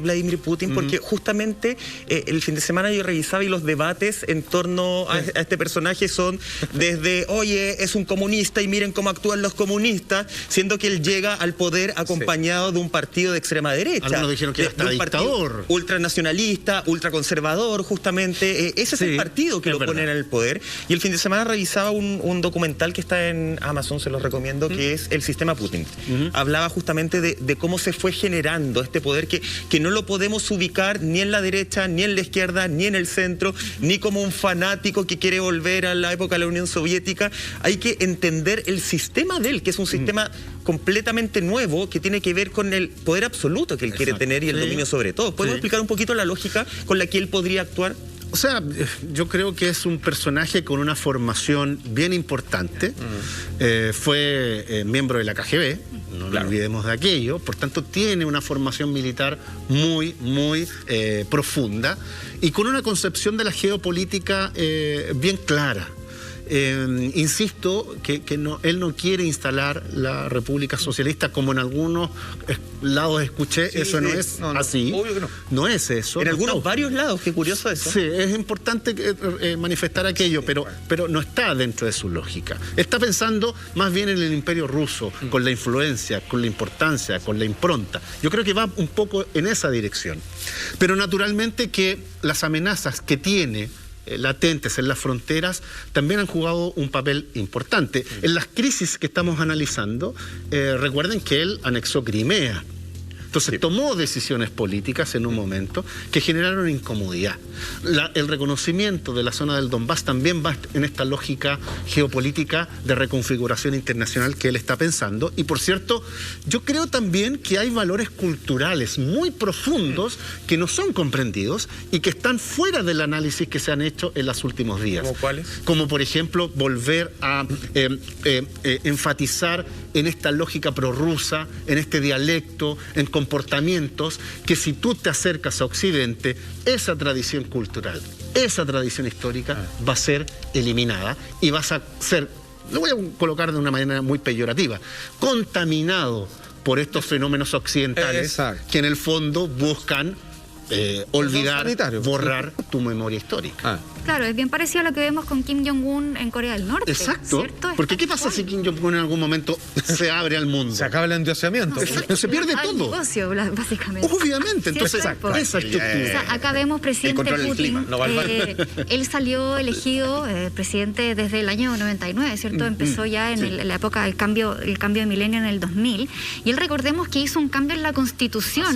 Vladimir Putin, porque justamente el fin de semana yo revisaba y los debates en torno a este personaje son desde, oye, es un comunista y miren cómo actúan los comunistas, siendo que él llega al poder acompañado de un partido de extrema derecha. Algunos dijeron que era hasta dictador. Ultranacionalista, ultraconservador, justamente. Ese es el partido que lo pone en el poder. Y el fin de semana revisaba un documental que está en Amazon, se los recomiendo, que es El Sistema Putin. Hablaba justamente de cómo se fue generando este poder que no lo podemos ubicar ni en la derecha, ni en la izquierda, ni en el centro, ni como un fanático que quiere volver a la época de la Unión Soviética. Hay que entender el sistema de él, que es un sistema completamente nuevo que tiene que ver con el poder absoluto que él quiere tener y el dominio sobre todo. ¿Podemos explicar un poquito la lógica con la que él podría actuar? O sea, yo creo que es un personaje con una formación bien importante. Fue miembro de la KGB, no nos olvidemos de aquello. Por tanto, tiene una formación militar muy, muy profunda y con una concepción de la geopolítica bien clara. Insisto que él no quiere instalar la República Socialista como en algunos lados escuché, eso no es así. Obvio que no. No es eso. En algunos varios lados, qué curioso eso. Sí, es importante manifestar aquello, pero no está dentro de su lógica. Está pensando más bien en el Imperio Ruso, con la influencia, con la importancia, con la impronta. Yo creo que va un poco en esa dirección. Pero naturalmente que las amenazas que tiene latentes en las fronteras también han jugado un papel importante. En las crisis que estamos analizando, recuerden que él anexó Crimea. Entonces tomó decisiones políticas en un momento que generaron incomodidad. El reconocimiento de la zona del Donbass también va en esta lógica geopolítica de reconfiguración internacional que él está pensando. Y por cierto, yo creo también que hay valores culturales muy profundos que no son comprendidos y que están fuera del análisis que se han hecho en los últimos días. ¿Cómo cuáles? Como por ejemplo volver a enfatizar en esta lógica prorrusa, en este dialecto, en comportamientos que si tú te acercas a Occidente, esa tradición cultural, esa tradición histórica va a ser eliminada y vas a ser, lo voy a colocar de una manera muy peyorativa, contaminado por estos fenómenos occidentales que en el fondo buscan olvidar, borrar tu memoria histórica. Claro, es bien parecido a lo que vemos con Kim Jong-un en Corea del Norte. Exacto. ¿Cierto? Porque ¿qué pasa si Kim Jong-un en algún momento se abre al mundo? Se acaba el endioseamiento. Se pierde todo. Negocio, básicamente. Obviamente. Entonces, esa estructura. O sea, acá vemos presidente Putin. Él salió elegido presidente desde el año 99, ¿cierto? Empezó ya en la época del cambio de milenio en el 2000. Y él, recordemos que hizo un cambio en la Constitución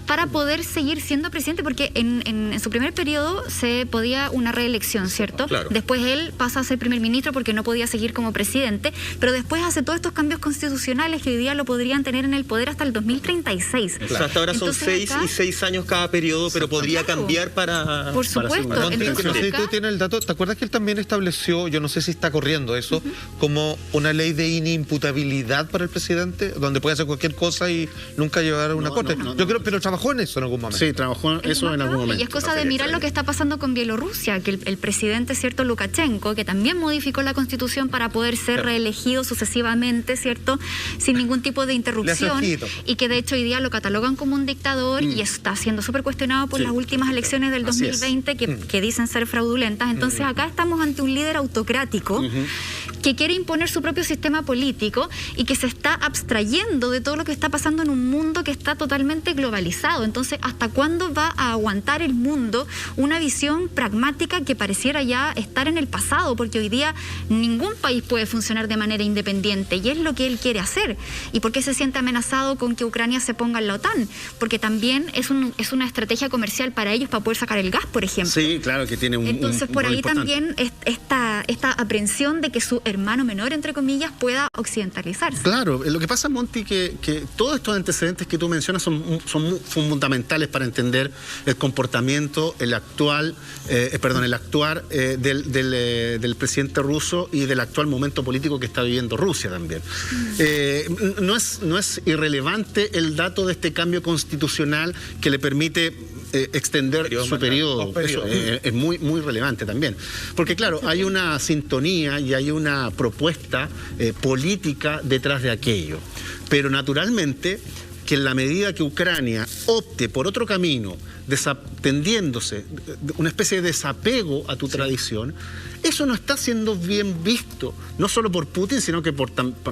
para poder seguir siendo presidente, porque en su primer periodo se podía una reelección, ¿cierto? Claro. Después él pasa a ser primer ministro porque no podía seguir como presidente, pero después hace todos estos cambios constitucionales que hoy día lo podrían tener en el poder hasta el 2036. O sea, hasta ahora son 6 y 6 años cada periodo, pero podría cambiar para... Por supuesto. No sé si tú tienes el dato, ¿te acuerdas que él también estableció, yo no sé si está corriendo eso, como una ley de inimputabilidad para el presidente, donde puede hacer cualquier cosa y nunca llegar a una corte? Yo creo, pero trabajó en eso en algún momento. Sí, trabajó en eso en algún momento. Y es cosa de mirar lo que está pasando con Bielorrusia, que el presidente, ¿cierto?, Lukashenko, que también modificó la Constitución para poder ser reelegido sucesivamente, ¿cierto?, sin ningún tipo de interrupción, y que de hecho hoy día lo catalogan como un dictador y está siendo súper cuestionado por las últimas elecciones del 2020 que dicen ser fraudulentas. Entonces acá estamos ante un líder autocrático que quiere imponer su propio sistema político y que se está abstrayendo de todo lo que está pasando en un mundo que está totalmente globalizado. Entonces, ¿hasta cuándo va a aguantar el mundo una visión pragmática que pareciera ya estar en el pasado? Porque hoy día ningún país puede funcionar de manera independiente y es lo que él quiere hacer. ¿Y por qué se siente amenazado con que Ucrania se ponga en la OTAN? Porque también es una estrategia comercial para ellos para poder sacar el gas, por ejemplo. Sí, claro que tiene un... Entonces, por ahí también esta aprehensión de que su hermano menor, entre comillas, pueda occidentalizarse. Claro, lo que pasa, Monty, que todos estos antecedentes que tú mencionas son fundamentales para entender el comportamiento, el actuar del presidente ruso y del actual momento político que está viviendo Rusia también. No es irrelevante el dato de este cambio constitucional que le permite extender su periodo. Eso es muy, muy relevante también. Porque claro, hay una sintonía y hay una propuesta política detrás de aquello. Pero naturalmente que en la medida que Ucrania opte por otro camino, desatendiéndose, una especie de desapego a tu tradición, eso no está siendo bien visto, no solo por Putin, sino que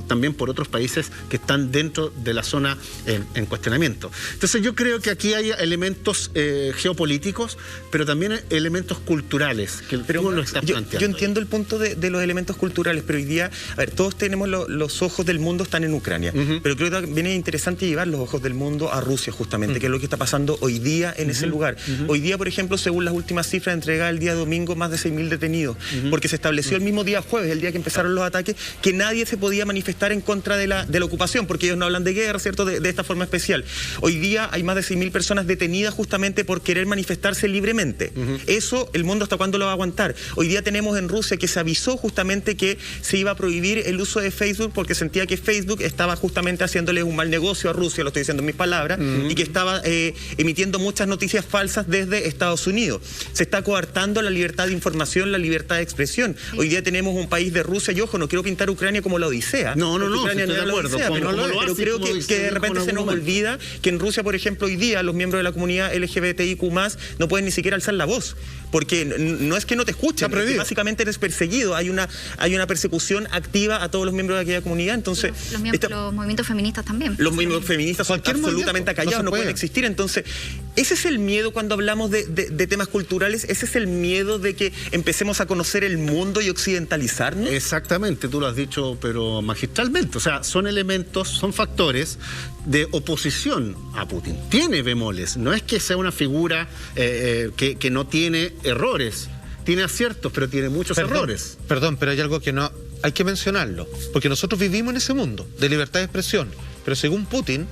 también por otros países que están dentro de la zona en cuestionamiento. Entonces yo creo que aquí hay elementos geopolíticos, pero también elementos culturales, que tú lo estás planteando. Yo entiendo el punto de los elementos culturales, pero hoy día, a ver, todos tenemos los ojos del mundo están en Ucrania, pero creo que también es interesante llevar los ojos del mundo a Rusia, justamente, que es lo que está pasando hoy día en ese lugar. Hoy día, por ejemplo, según las últimas cifras entregadas el día domingo, más de 6.000 detenidos, porque se estableció el mismo día jueves, el día que empezaron los ataques, que nadie se podía manifestar en contra de la ocupación, porque ellos no hablan de guerra, ¿cierto?, de esta forma especial. Hoy día hay más de 6.000 personas detenidas justamente por querer manifestarse libremente. Eso, el mundo hasta cuándo lo va a aguantar. Hoy día tenemos en Rusia que se avisó justamente que se iba a prohibir el uso de Facebook porque sentía que Facebook estaba justamente haciéndole un mal negocio a Rusia, lo estoy diciendo en mis palabras, y que estaba emitiendo muchas noticias falsas desde Estados Unidos. Se está coartando la libertad de información, la libertad de expresión. Hoy día tenemos un país de Rusia, y ojo, no quiero pintar Ucrania como la odisea. No, Ucrania estoy de acuerdo. Pero creo que de repente se nos olvida que en Rusia, por ejemplo, hoy día los miembros de la comunidad LGBTIQ+, no pueden ni siquiera alzar la voz, porque no es que no te escuchen, es que básicamente eres perseguido. Hay una persecución activa a todos los miembros de aquella comunidad. Entonces, los movimientos feministas también. Los movimientos feministas son absolutamente acallados, no pueden existir. Entonces, ese es el miedo cuando hablamos de temas culturales, ese es el miedo de que empecemos a conocer el mundo y occidentalizarnos. Exactamente, tú lo has dicho, pero magistralmente. O sea, son elementos, son factores de oposición a Putin. Tiene bemoles, no es que sea una figura que no tiene errores. Tiene aciertos, pero tiene muchos errores. Perdón, pero hay algo que no hay que mencionarlo, porque nosotros vivimos en ese mundo de libertad de expresión, pero según Putin,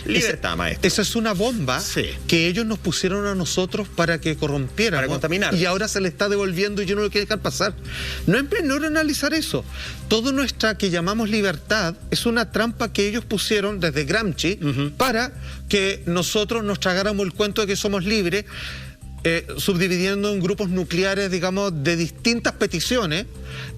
libertad, maestro. Esa es una bomba que ellos nos pusieron a nosotros para que corrompiéramos. Para contaminar. Y ahora se le está devolviendo y yo no lo quiero dejar pasar. No analizar eso. Todo nuestra que llamamos libertad es una trampa que ellos pusieron desde Gramsci para que nosotros nos tragáramos el cuento de que somos libres, subdividiendo en grupos nucleares, digamos, de distintas peticiones,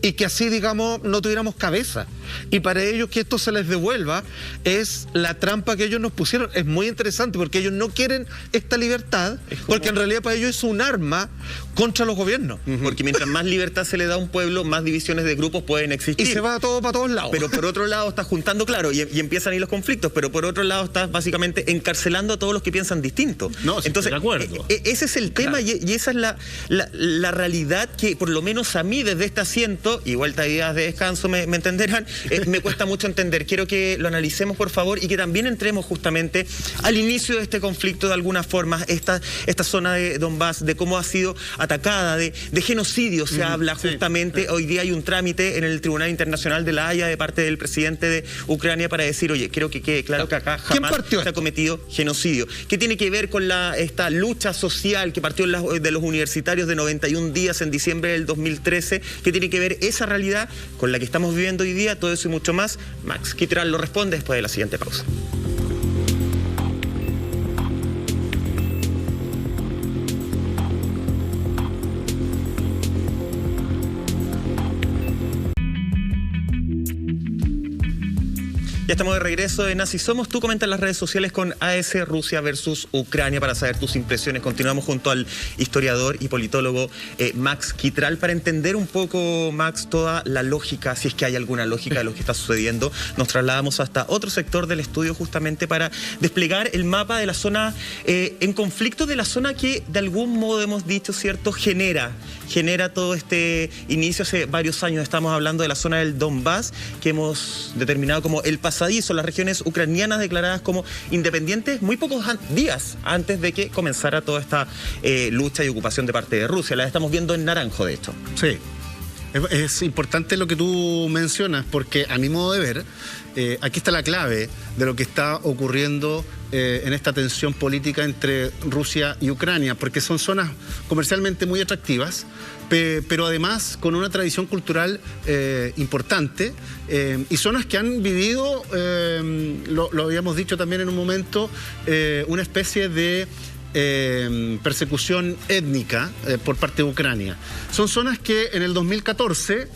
y que así, digamos, no tuviéramos cabeza. Y para ellos que esto se les devuelva es la trampa que ellos nos pusieron. Es muy interesante porque ellos no quieren esta libertad, porque en realidad para ellos es un arma contra los gobiernos. Porque mientras más libertad se le da a un pueblo, más divisiones de grupos pueden existir. Y se va todo para todos lados. Pero por otro lado estás juntando, claro, y empiezan ahí los conflictos, pero por otro lado estás básicamente encarcelando a todos los que piensan distinto. No, entonces, de acuerdo. Ese es el tema, y esa es la realidad que, por lo menos a mí, desde este asiento, y vuelta a días de descanso me entenderán, me cuesta mucho entender. Quiero que lo analicemos, por favor, y que también entremos justamente al inicio de este conflicto de alguna forma, esta zona de Donbass, de cómo ha sido atacada, de genocidio se habla justamente. Hoy día hay un trámite en el Tribunal Internacional de La Haya de parte del presidente de Ucrania para decir, oye, quiero que quede claro que acá jamás se ha cometido genocidio. ¿Qué tiene que ver con esta lucha social que partió de los universitarios de 91 días en diciembre del 2013? ¿Qué tiene que ver esa realidad con la que estamos viviendo hoy día? Todo eso y mucho más. Max Quitral lo responde después de la siguiente pausa. Ya estamos de regreso en Así Somos. Tú comentas en las redes sociales con AS Rusia versus Ucrania para saber tus impresiones. Continuamos junto al historiador y politólogo Max Quitral para entender un poco, Max, toda la lógica, si es que hay alguna lógica de lo que está sucediendo. Nos trasladamos hasta otro sector del estudio justamente para desplegar el mapa de la zona en conflicto, de la zona que de algún modo hemos dicho, ¿cierto?, genera todo este inicio. Hace varios años estamos hablando de la zona del Donbass, que hemos determinado como el pasadizo, las regiones ucranianas declaradas como independientes muy pocos días antes de que comenzara toda esta lucha y ocupación de parte de Rusia. La estamos viendo en naranjo, de hecho. Sí. Es importante lo que tú mencionas, porque a mi modo de ver, aquí está la clave de lo que está ocurriendo en esta tensión política entre Rusia y Ucrania, porque son zonas comercialmente muy atractivas, pero además con una tradición cultural importante, y zonas que han vivido, lo habíamos dicho también en un momento, una especie de persecución étnica por parte de Ucrania. Son zonas que en el 2014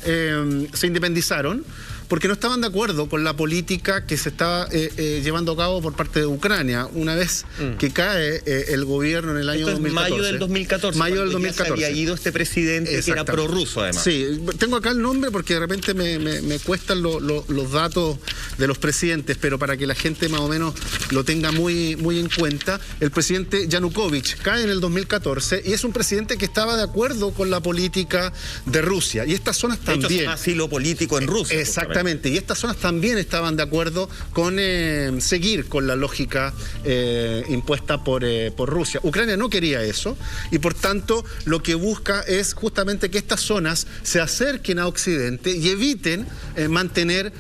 se independizaron porque no estaban de acuerdo con la política que se estaba llevando a cabo por parte de Ucrania. Una vez que cae el gobierno en el año 2014. Mayo del 2014. Mayo del 2014. Ya se había ido este presidente que era prorruso, además. Sí, tengo acá el nombre porque de repente me cuestan los datos de los presidentes, pero para que la gente más o menos lo tenga muy en cuenta, el presidente Yanukovych cae en el 2014 y es un presidente que estaba de acuerdo con la política de Rusia. Y estas zonas también... De hecho, es asilo político en Rusia. Exactamente. Y estas zonas también estaban de acuerdo con seguir con la lógica impuesta por Rusia. Ucrania no quería eso y por tanto lo que busca es justamente que estas zonas se acerquen a Occidente y eviten mantener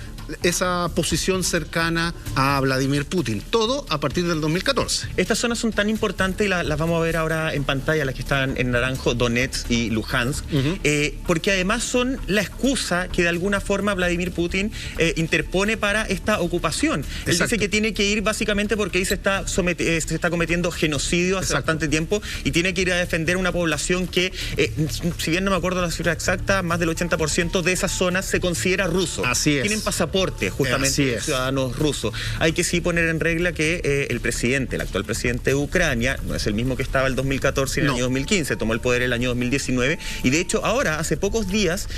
esa posición cercana a Vladimir Putin. Todo a partir del 2014. Estas zonas son tan importantes y las vamos a ver ahora en pantalla, las que están en naranjo, Donetsk y Luhansk, porque además son la excusa que de alguna forma Vladimir Putin interpone para esta ocupación. Él dice que tiene que ir básicamente porque ahí se está cometiendo genocidio hace bastante tiempo y tiene que ir a defender una población que, si bien no me acuerdo la cifra exacta, más del 80% de esas zonas se considera ruso. Así es. Tienen pasaporte justamente ciudadanos rusos. Hay que sí poner en regla que el actual presidente de Ucrania, no es el mismo que estaba el 2014 y en el año 2015, tomó el poder el año 2019 y de hecho ahora, hace pocos días,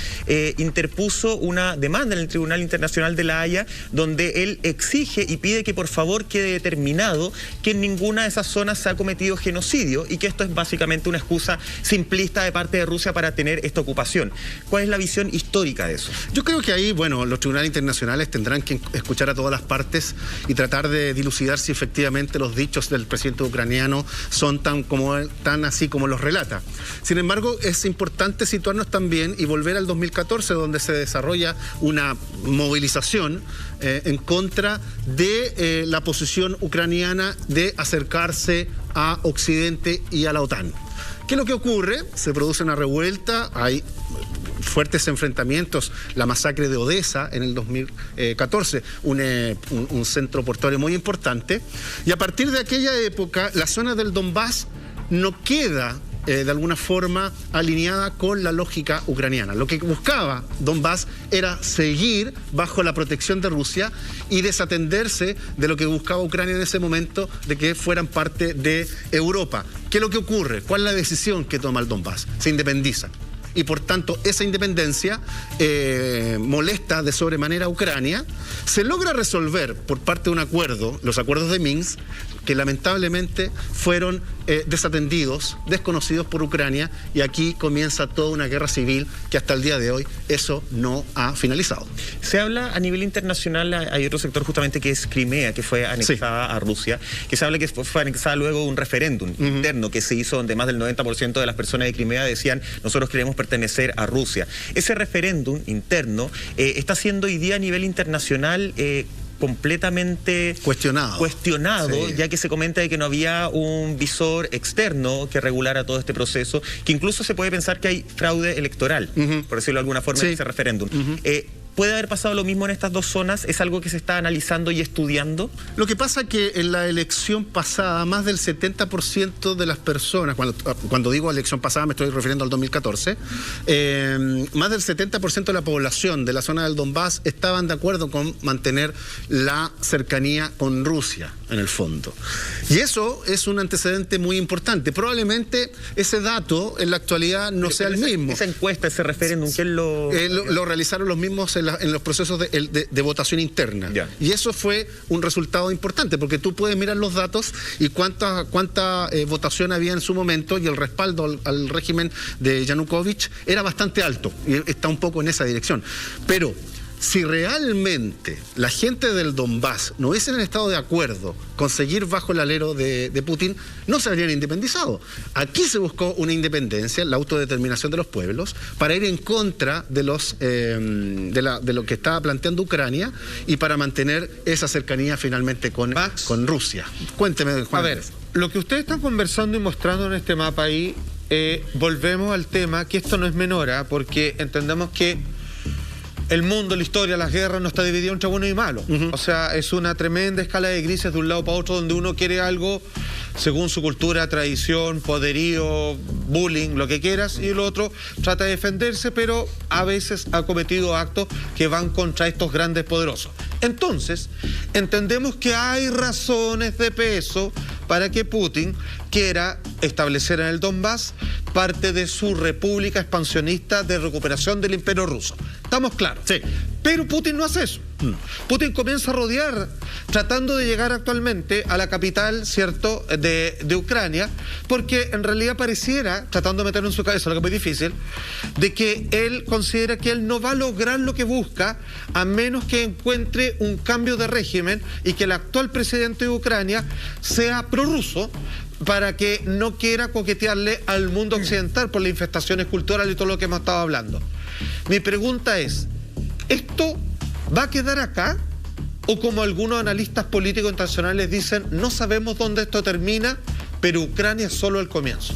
interpuso una demanda en el Tribunal Internacional de La Haya donde él exige y pide que por favor quede determinado que en ninguna de esas zonas se ha cometido genocidio y que esto es básicamente una excusa simplista de parte de Rusia para tener esta ocupación. ¿Cuál es la visión histórica de eso? Yo creo que ahí, bueno, los tribunales internacionales tendrán que escuchar a todas las partes y tratar de dilucidar si efectivamente los dichos del presidente ucraniano son tan así como los relata. Sin embargo, es importante situarnos también y volver al 2014, donde se desarrolla una movilización en contra de la posición ucraniana de acercarse a Occidente y a la OTAN. ¿Qué es lo que ocurre? Se produce una revuelta, hay fuertes enfrentamientos, la masacre de Odessa en el 2014, un centro portuario muy importante, y a partir de aquella época la zona del Donbass no queda de alguna forma alineada con la lógica ucraniana. Lo que buscaba Donbass era seguir bajo la protección de Rusia y desatenderse de lo que buscaba Ucrania en ese momento, de que fueran parte de Europa. ¿Qué es lo que ocurre? ¿Cuál es la decisión que toma el Donbass? Se independiza. Y por tanto esa independencia molesta de sobremanera a Ucrania. Se logra resolver por parte de un acuerdo, los acuerdos de Minsk, que lamentablemente fueron desatendidos, desconocidos por Ucrania, y aquí comienza toda una guerra civil que hasta el día de hoy eso no ha finalizado. Se habla a nivel internacional, hay otro sector justamente que es Crimea, que fue anexada a Rusia, que se habla que fue anexada luego de un referéndum interno que se hizo donde más del 90% de las personas de Crimea decían nosotros queremos pertenecer a Rusia. Ese referéndum interno está siendo hoy día a nivel internacional completamente cuestionado, sí, ya que se comenta de que no había un visor externo que regulara todo este proceso, que incluso se puede pensar que hay fraude electoral, por decirlo de alguna forma, en ese referéndum. ¿Puede haber pasado lo mismo en estas dos zonas? ¿Es algo que se está analizando y estudiando? Lo que pasa es que en la elección pasada, más del 70% de las personas, cuando digo elección pasada me estoy refiriendo al 2014, más del 70% de la población de la zona del Donbass estaban de acuerdo con mantener la cercanía con Rusia, en el fondo. Y eso es un antecedente muy importante. Probablemente ese dato en la actualidad no sea el mismo. Esa encuesta, ese referéndum, ¿quién lo realizaron los mismos en los procesos de votación interna. Y eso fue un resultado importante, porque tú puedes mirar los datos y cuánta votación había en su momento, y el respaldo al régimen de Yanukovych era bastante alto, y está un poco en esa dirección. Pero si realmente la gente del Donbass no hubiesen estado de acuerdo con seguir bajo el alero de Putin, no se habrían independizado. Aquí se buscó una independencia, la autodeterminación de los pueblos, para ir en contra de lo que estaba planteando Ucrania y para mantener esa cercanía finalmente con Rusia. Cuénteme, Juan. A ver, lo que ustedes están conversando y mostrando en este mapa ahí, volvemos al tema, que esto no es menor, porque entendemos que el mundo, la historia, las guerras no está dividido entre bueno y malo. O sea, es una tremenda escala de grises de un lado para otro, donde uno quiere algo según su cultura, tradición, poderío, bullying, lo que quieras, y el otro trata de defenderse, pero a veces ha cometido actos que van contra estos grandes poderosos. Entonces, entendemos que hay razones de peso para que Putin quiera establecer en el Donbass parte de su república expansionista de recuperación del Imperio Ruso. ¿Estamos claros? Sí. Pero Putin no hace eso. Putin comienza a rodear, tratando de llegar actualmente a la capital, ¿cierto?, de Ucrania, porque en realidad pareciera, tratando de meterlo en su cabeza, lo que es muy difícil, de que él considera que él no va a lograr lo que busca a menos que encuentre un cambio de régimen y que el actual presidente de Ucrania sea prorruso, para que no quiera coquetearle al mundo occidental por las infestaciones culturales y todo lo que hemos estado hablando. Mi pregunta es, ¿esto va a quedar acá? O como algunos analistas políticos internacionales dicen, no sabemos dónde esto termina, pero Ucrania es solo el comienzo.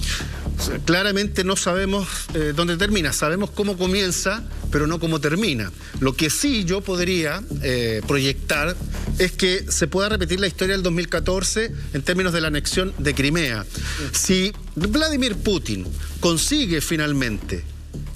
Claramente no sabemos dónde termina, sabemos cómo comienza, pero no cómo termina. Lo que sí yo podría proyectar es que se pueda repetir la historia del 2014 en términos de la anexión de Crimea. Si Vladimir Putin consigue finalmente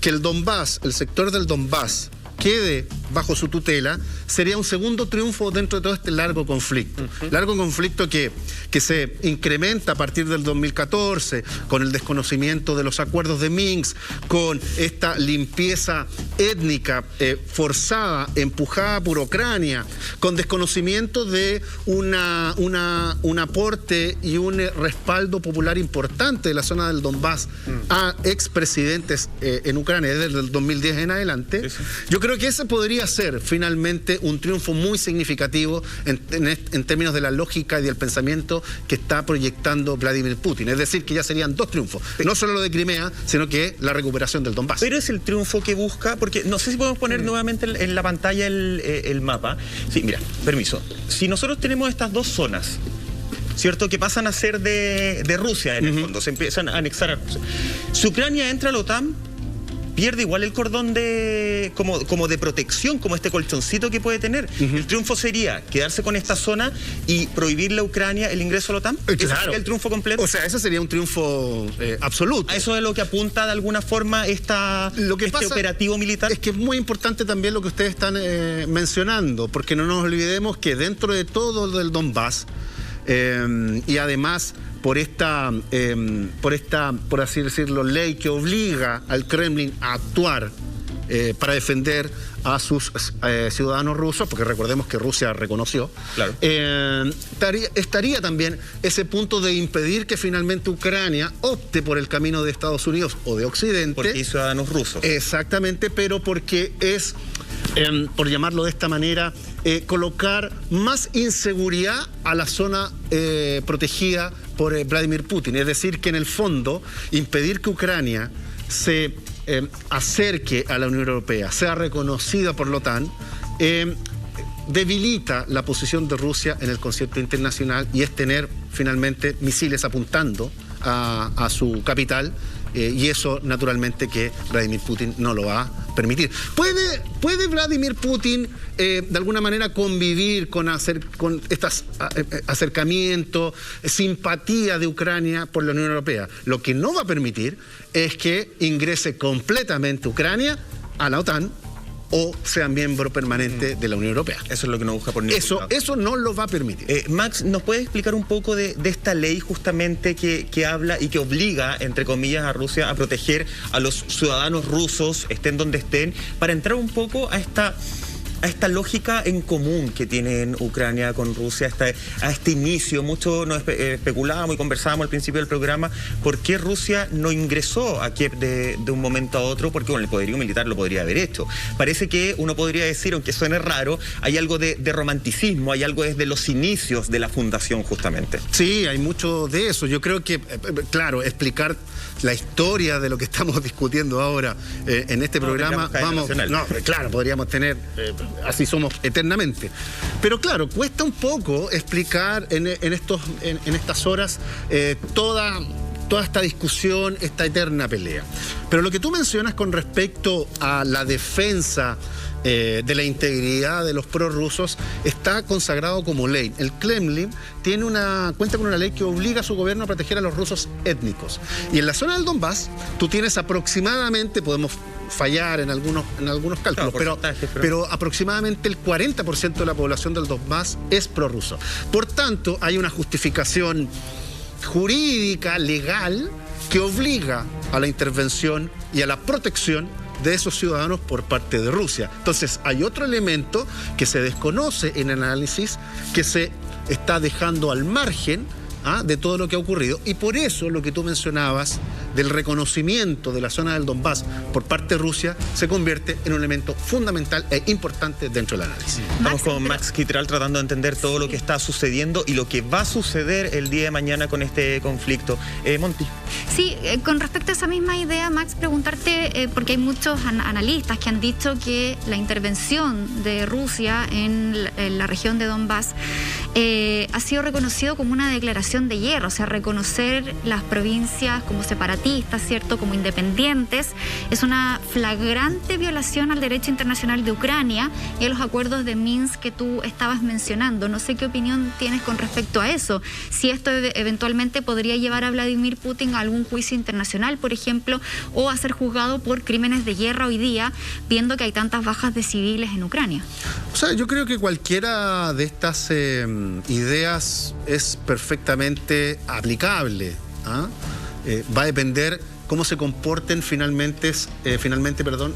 que el Donbass, el sector del Donbass, quede bajo su tutela, sería un segundo triunfo dentro de todo este largo conflicto. Largo conflicto que se incrementa a partir del 2014, con el desconocimiento de los acuerdos de Minsk, con esta limpieza étnica forzada, empujada por Ucrania, con desconocimiento de un aporte y un respaldo popular importante de la zona del Donbass a expresidentes en Ucrania desde el 2010 en adelante. Yo creo que ese podría ser finalmente un triunfo muy significativo en términos de la lógica y del pensamiento que está proyectando Vladimir Putin. Es decir, que ya serían dos triunfos. No solo lo de Crimea, sino que la recuperación del Donbass. Pero es el triunfo que busca, porque no sé si podemos poner nuevamente en la pantalla el mapa. Sí, mira, permiso. Si nosotros tenemos estas dos zonas, ¿cierto?, que pasan a ser de Rusia en el fondo, se empiezan a anexar a Rusia. Si Ucrania entra a la OTAN, pierde igual el cordón como de protección, como este colchoncito que puede tener. El triunfo sería quedarse con esta zona y prohibirle a Ucrania el ingreso a la OTAN. ¿Ese sería el triunfo completo? O sea, ese sería un triunfo absoluto. A eso es lo que apunta de alguna forma este operativo militar. Es que es muy importante también lo que ustedes están mencionando, porque no nos olvidemos que dentro de todo el Donbass, y además por así decirlo, ley que obliga al Kremlin a actuar para defender a sus ciudadanos rusos, porque recordemos que Rusia reconoció, claro. Estaría también ese punto de impedir que finalmente Ucrania opte por el camino de Estados Unidos o de Occidente. Porque hay ciudadanos rusos. Exactamente, pero porque es, por llamarlo de esta manera, colocar más inseguridad a la zona protegida por Vladimir Putin. Es decir, que en el fondo impedir que Ucrania se acerque a la Unión Europea, sea reconocida por la OTAN, debilita la posición de Rusia en el concierto internacional, y es tener finalmente misiles apuntando a su capital, y eso naturalmente que Vladimir Putin no lo va a permitir. ¿Puede Vladimir Putin de alguna manera convivir con estos acercamientos, simpatía de Ucrania por la Unión Europea? Lo que no va a permitir es que ingrese completamente Ucrania a la OTAN o sea miembro permanente de la Unión Europea. Eso es lo que no busca por ningún lado. Eso no lo va a permitir. Max, ¿nos puede explicar un poco de esta ley justamente que habla y que obliga, entre comillas, a Rusia a proteger a los ciudadanos rusos, estén donde estén, para entrar un poco a esta lógica en común que tienen Ucrania con Rusia, a este inicio. Mucho nos especulábamos y conversábamos al principio del programa por qué Rusia no ingresó a Kiev de un momento a otro, porque bueno, el poderío militar lo podría haber hecho. Parece que uno podría decir, aunque suene raro, hay algo de romanticismo, hay algo desde los inicios de la fundación justamente. Sí, hay mucho de eso. Yo creo que, claro, explicar la historia de lo que estamos discutiendo ahora en este programa, claro, podríamos tener, así somos eternamente. Pero claro, cuesta un poco explicar en estas horas toda esta discusión, esta eterna pelea. Pero lo que tú mencionas con respecto a la defensa de la integridad de los prorrusos está consagrado como ley. El Kremlin cuenta con una ley que obliga a su gobierno a proteger a los rusos étnicos. Y en la zona del Donbass, tú tienes aproximadamente, podemos fallar en algunos cálculos, claro, pero aproximadamente el 40% de la población del Donbass es prorruso. Por tanto, hay una justificación jurídica, legal, que obliga a la intervención y a la protección de esos ciudadanos por parte de Rusia. Entonces, hay otro elemento que se desconoce en el análisis, que se está dejando al margen de todo lo que ha ocurrido, y por eso lo que tú mencionabas del reconocimiento de la zona del Donbass por parte de Rusia se convierte en un elemento fundamental e importante dentro del análisis. Estamos con Max Quitral tratando de entender todo lo que está sucediendo y lo que va a suceder el día de mañana con este conflicto. Monty. Sí, con respecto a esa misma idea, Max, preguntarte, porque hay muchos analistas que han dicho que la intervención de Rusia en la región de Donbass ha sido reconocido como una declaración de guerra, o sea, reconocer las provincias como separatistas, ¿cierto?, como independientes, es una flagrante violación al derecho internacional de Ucrania y a los acuerdos de Minsk que tú estabas mencionando. No sé qué opinión tienes con respecto a eso, si esto eventualmente podría llevar a Vladimir Putin a algún juicio internacional, por ejemplo, o a ser juzgado por crímenes de guerra hoy día, viendo que hay tantas bajas de civiles en Ucrania. O sea, yo creo que cualquiera de estas ideas es perfectamente aplicable. Va a depender cómo se comporten finalmente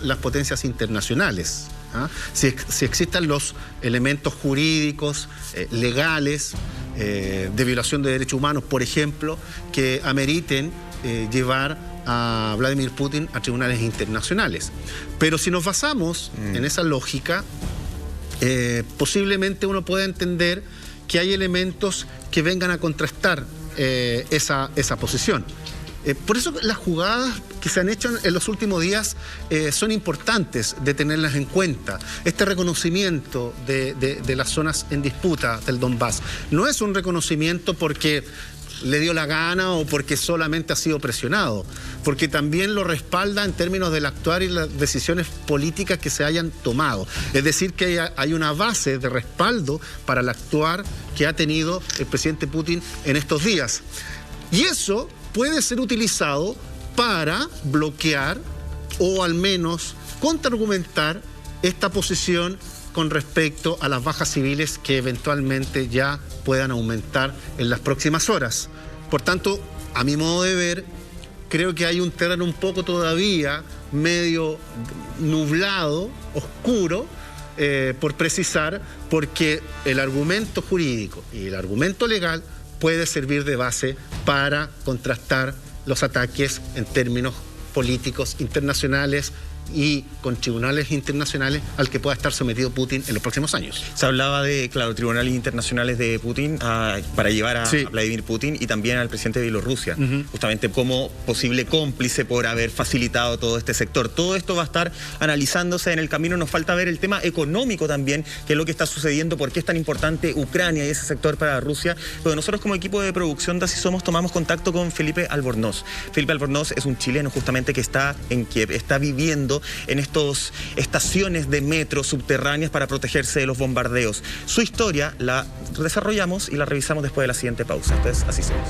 las potencias internacionales. Si existan los elementos jurídicos, legales, de violación de derechos humanos, por ejemplo, que ameriten llevar a Vladimir Putin a tribunales internacionales. Pero si nos basamos en esa lógica, posiblemente uno pueda entender que hay elementos que vengan a contrastar esa posición. Por eso las jugadas que se han hecho en los últimos días son importantes de tenerlas en cuenta. Este reconocimiento de las zonas en disputa del Donbass no es un reconocimiento porque le dio la gana o porque solamente ha sido presionado, porque también lo respalda en términos del actuar y las decisiones políticas que se hayan tomado. Es decir, que hay una base de respaldo para el actuar que ha tenido el presidente Putin en estos días. Y eso puede ser utilizado para bloquear o al menos contraargumentar esta posición con respecto a las bajas civiles que eventualmente ya puedan aumentar en las próximas horas. Por tanto, a mi modo de ver, creo que hay un terreno un poco todavía medio nublado, oscuro, por precisar, porque el argumento jurídico y el argumento legal puede servir de base para contrastar los ataques en términos políticos internacionales y con tribunales internacionales al que pueda estar sometido Putin en los próximos años. Se hablaba de, claro, tribunales internacionales de Putin para llevar a Vladimir Putin y también al presidente de Bielorrusia, justamente como posible cómplice por haber facilitado todo este sector. Todo esto va a estar analizándose en el camino. Nos falta ver el tema económico también, que es lo que está sucediendo, por qué es tan importante Ucrania y ese sector para Rusia. Pero nosotros como equipo de producción de Así Somos tomamos contacto con Felipe Albornoz. Felipe Albornoz es un chileno justamente que está en Kiev, está viviendo en estas estaciones de metro subterráneas para protegerse de los bombardeos. Su historia la desarrollamos y la revisamos después de la siguiente pausa. Entonces, Así Somos.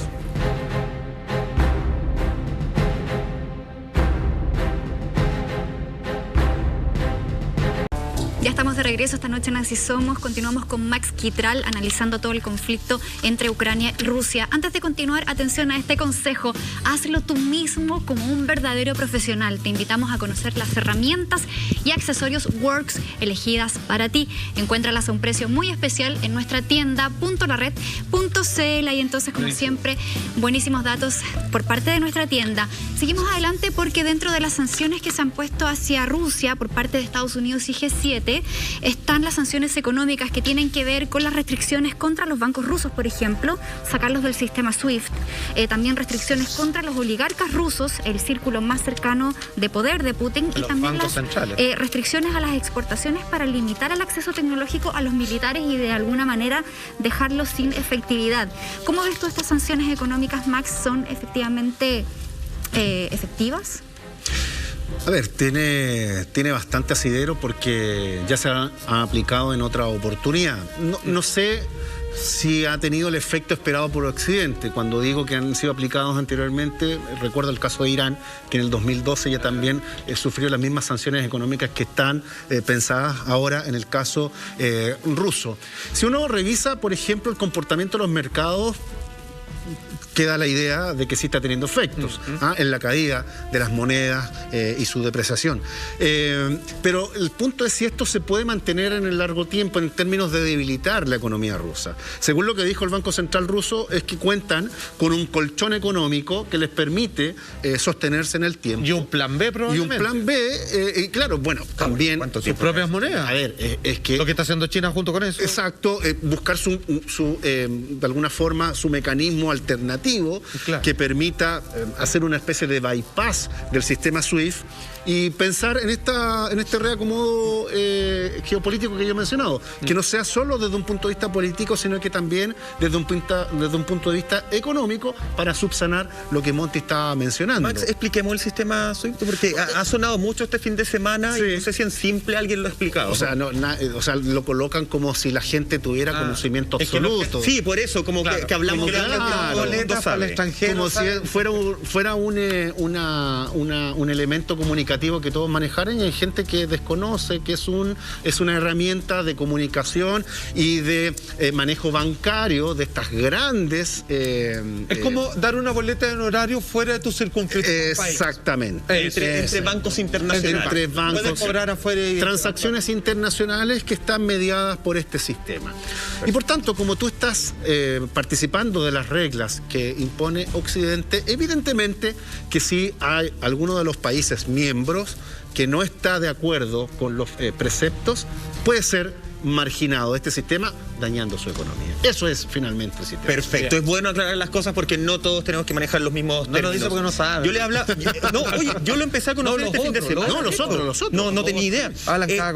Ya estamos de regreso esta noche en Así Somos. Continuamos con Max Quitral analizando todo el conflicto entre Ucrania y Rusia. Antes de continuar, atención a este consejo. Hazlo tú mismo como un verdadero profesional. Te invitamos a conocer las herramientas y accesorios Works elegidas para ti. Encuéntralas a un precio muy especial en nuestra tienda .lared.cl. Y entonces, como siempre, buenísimos datos por parte de nuestra tienda. Seguimos adelante porque dentro de las sanciones que se han puesto hacia Rusia por parte de Estados Unidos y G7 están las sanciones económicas que tienen que ver con las restricciones contra los bancos rusos, por ejemplo, sacarlos del sistema SWIFT. También restricciones contra los oligarcas rusos, el círculo más cercano de poder de Putin, y también las restricciones a las exportaciones para limitar el acceso tecnológico a los militares y de alguna manera dejarlos sin efectividad. ¿Cómo ves tú estas sanciones económicas, Max? ¿Son efectivamente efectivas? A ver, tiene bastante asidero porque ya se ha aplicado en otra oportunidad. No sé si ha tenido el efecto esperado por Occidente. Cuando digo que han sido aplicados anteriormente, recuerdo el caso de Irán, que en el 2012 ya también sufrió las mismas sanciones económicas que están pensadas ahora en el caso ruso. Si uno revisa, por ejemplo, el comportamiento de los mercados, queda la idea de que sí está teniendo efectos en la caída de las monedas y su depreciación. Pero el punto es si esto se puede mantener en el largo tiempo en términos de debilitar la economía rusa. Según lo que dijo el Banco Central ruso, es que cuentan con un colchón económico que les permite sostenerse en el tiempo. Y un plan B probablemente. Y un plan B, claro, bueno, también sus propias monedas. A ver, es que... Lo que está haciendo China junto con eso. Exacto, buscar de alguna forma su mecanismo alternativo, claro, que permita hacer una especie de bypass del sistema SWIFT y pensar en este reacomodo geopolítico que yo he mencionado, que no sea solo desde un punto de vista político, sino que también desde un punto de vista económico para subsanar lo que Monti estaba mencionando. Max, expliquemos el sistema SWIFT, porque ha sonado mucho este fin de semana, sí, y no sé si en simple alguien lo ha explicado. O sea, lo colocan como si la gente tuviera conocimiento absoluto. Sí, por eso, como claro, que hablamos de boletas para el extranjero. Como si fuera un elemento comunicativo que todos manejaran, y hay gente que desconoce que es una herramienta de comunicación y de manejo bancario de estas grandes... es como dar una boleta en horario fuera de tu circunscripción. Exactamente. Entre bancos internacionales. Entre bancos. Puedes cobrar afuera y transacciones internacionales que están mediadas por este sistema. Perfecto. Y por tanto, como tú estás participando de las reglas que impone Occidente, evidentemente que si hay alguno de los países miembros que no está de acuerdo con los preceptos, puede ser marginado de este sistema, dañando su economía. Eso es finalmente el sistema. Perfecto, es bueno aclarar las cosas porque no todos tenemos que manejar los mismos términos. No lo dice porque no sabe. Yo le hablaba... yo lo empecé a conocer este fin de semana. No, nosotros. No tenía idea.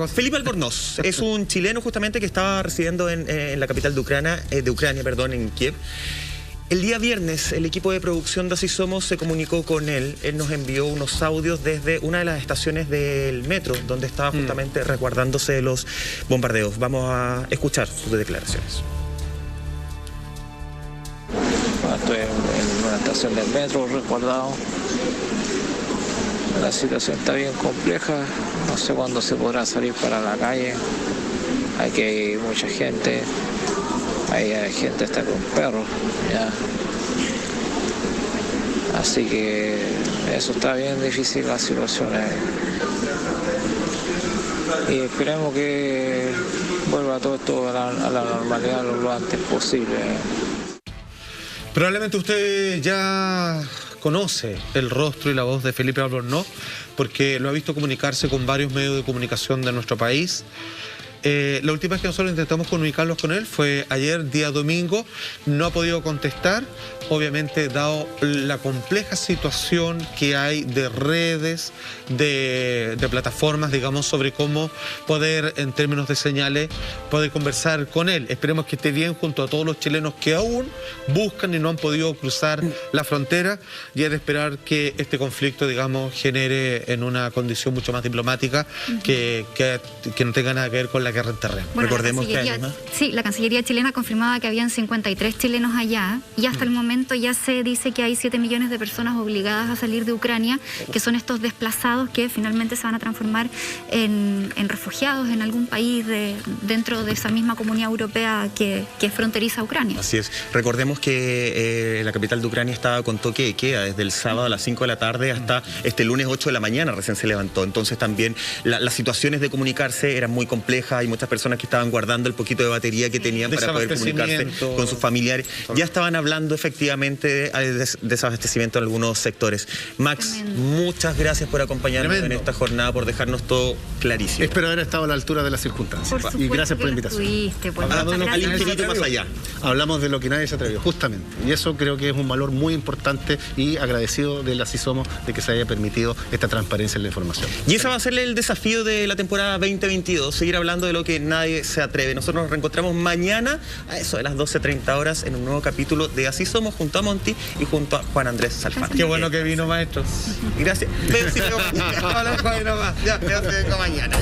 Felipe Albornoz es un chileno justamente que estaba residiendo en la capital de Ucrania, en Kiev. El día viernes, el equipo de producción de Así Somos se comunicó con él. Él nos envió unos audios desde una de las estaciones del metro, donde estaba justamente resguardándose de los bombardeos. Vamos a escuchar sus declaraciones. Estoy en una estación del metro resguardado. La situación está bien compleja. No sé cuándo se podrá salir para la calle. Aquí hay mucha gente. Hay gente está con perros, ya. Así que eso está bien difícil la situación. Y esperemos que vuelva todo esto a la normalidad lo antes posible. Probablemente usted ya conoce el rostro y la voz de Felipe Albornoz, porque lo ha visto comunicarse con varios medios de comunicación de nuestro país. La última vez que nosotros intentamos comunicarnos con él fue ayer, día domingo. No ha podido contestar, obviamente dado la compleja situación que hay de redes, de plataformas, digamos, sobre cómo poder, en términos de señales, poder conversar con él. Esperemos que esté bien junto a todos los chilenos que aún buscan y no han podido cruzar la frontera, y es de esperar que este conflicto, digamos, genere en una condición mucho más diplomática, que no tenga nada que ver con la guerra en terreno. Bueno, Recordemos que la Cancillería chilena confirmaba que habían 53 chilenos allá y hasta el momento ya se dice que hay 7 millones de personas obligadas a salir de Ucrania, que son estos desplazados que finalmente se van a transformar en refugiados en algún país dentro de esa misma comunidad europea que es fronteriza a Ucrania. Así es. Recordemos que la capital de Ucrania estaba con toque de queda desde el sábado a las 5 de la tarde hasta este lunes 8 de la mañana recién se levantó. Entonces también las situaciones de comunicarse eran muy complejas. Hay muchas personas que estaban guardando el poquito de batería que tenían para poder comunicarse con sus familiares. Ya estaban hablando efectivamente de desabastecimiento en algunos sectores. Max, muchas gracias por acompañarnos en esta jornada, por dejarnos todo clarísimo. Espero haber estado a la altura de las circunstancias. Y gracias por la invitación. Al infinito más allá. Hablamos de lo que nadie se atrevió, justamente. Y eso creo que es un valor muy importante y agradecido del Así Somos de que se haya permitido esta transparencia en la información. Y ese va a ser el desafío de la temporada 2022, seguir hablando de lo que nadie se atreve. Nosotros nos reencontramos mañana a eso de las 12:30 horas en un nuevo capítulo de Así Somos junto a Monty y junto a Juan Andrés Salfán. Qué bueno que vino, maestro. Gracias. Veo si veo mañana. Ya, veo si vengo mañana.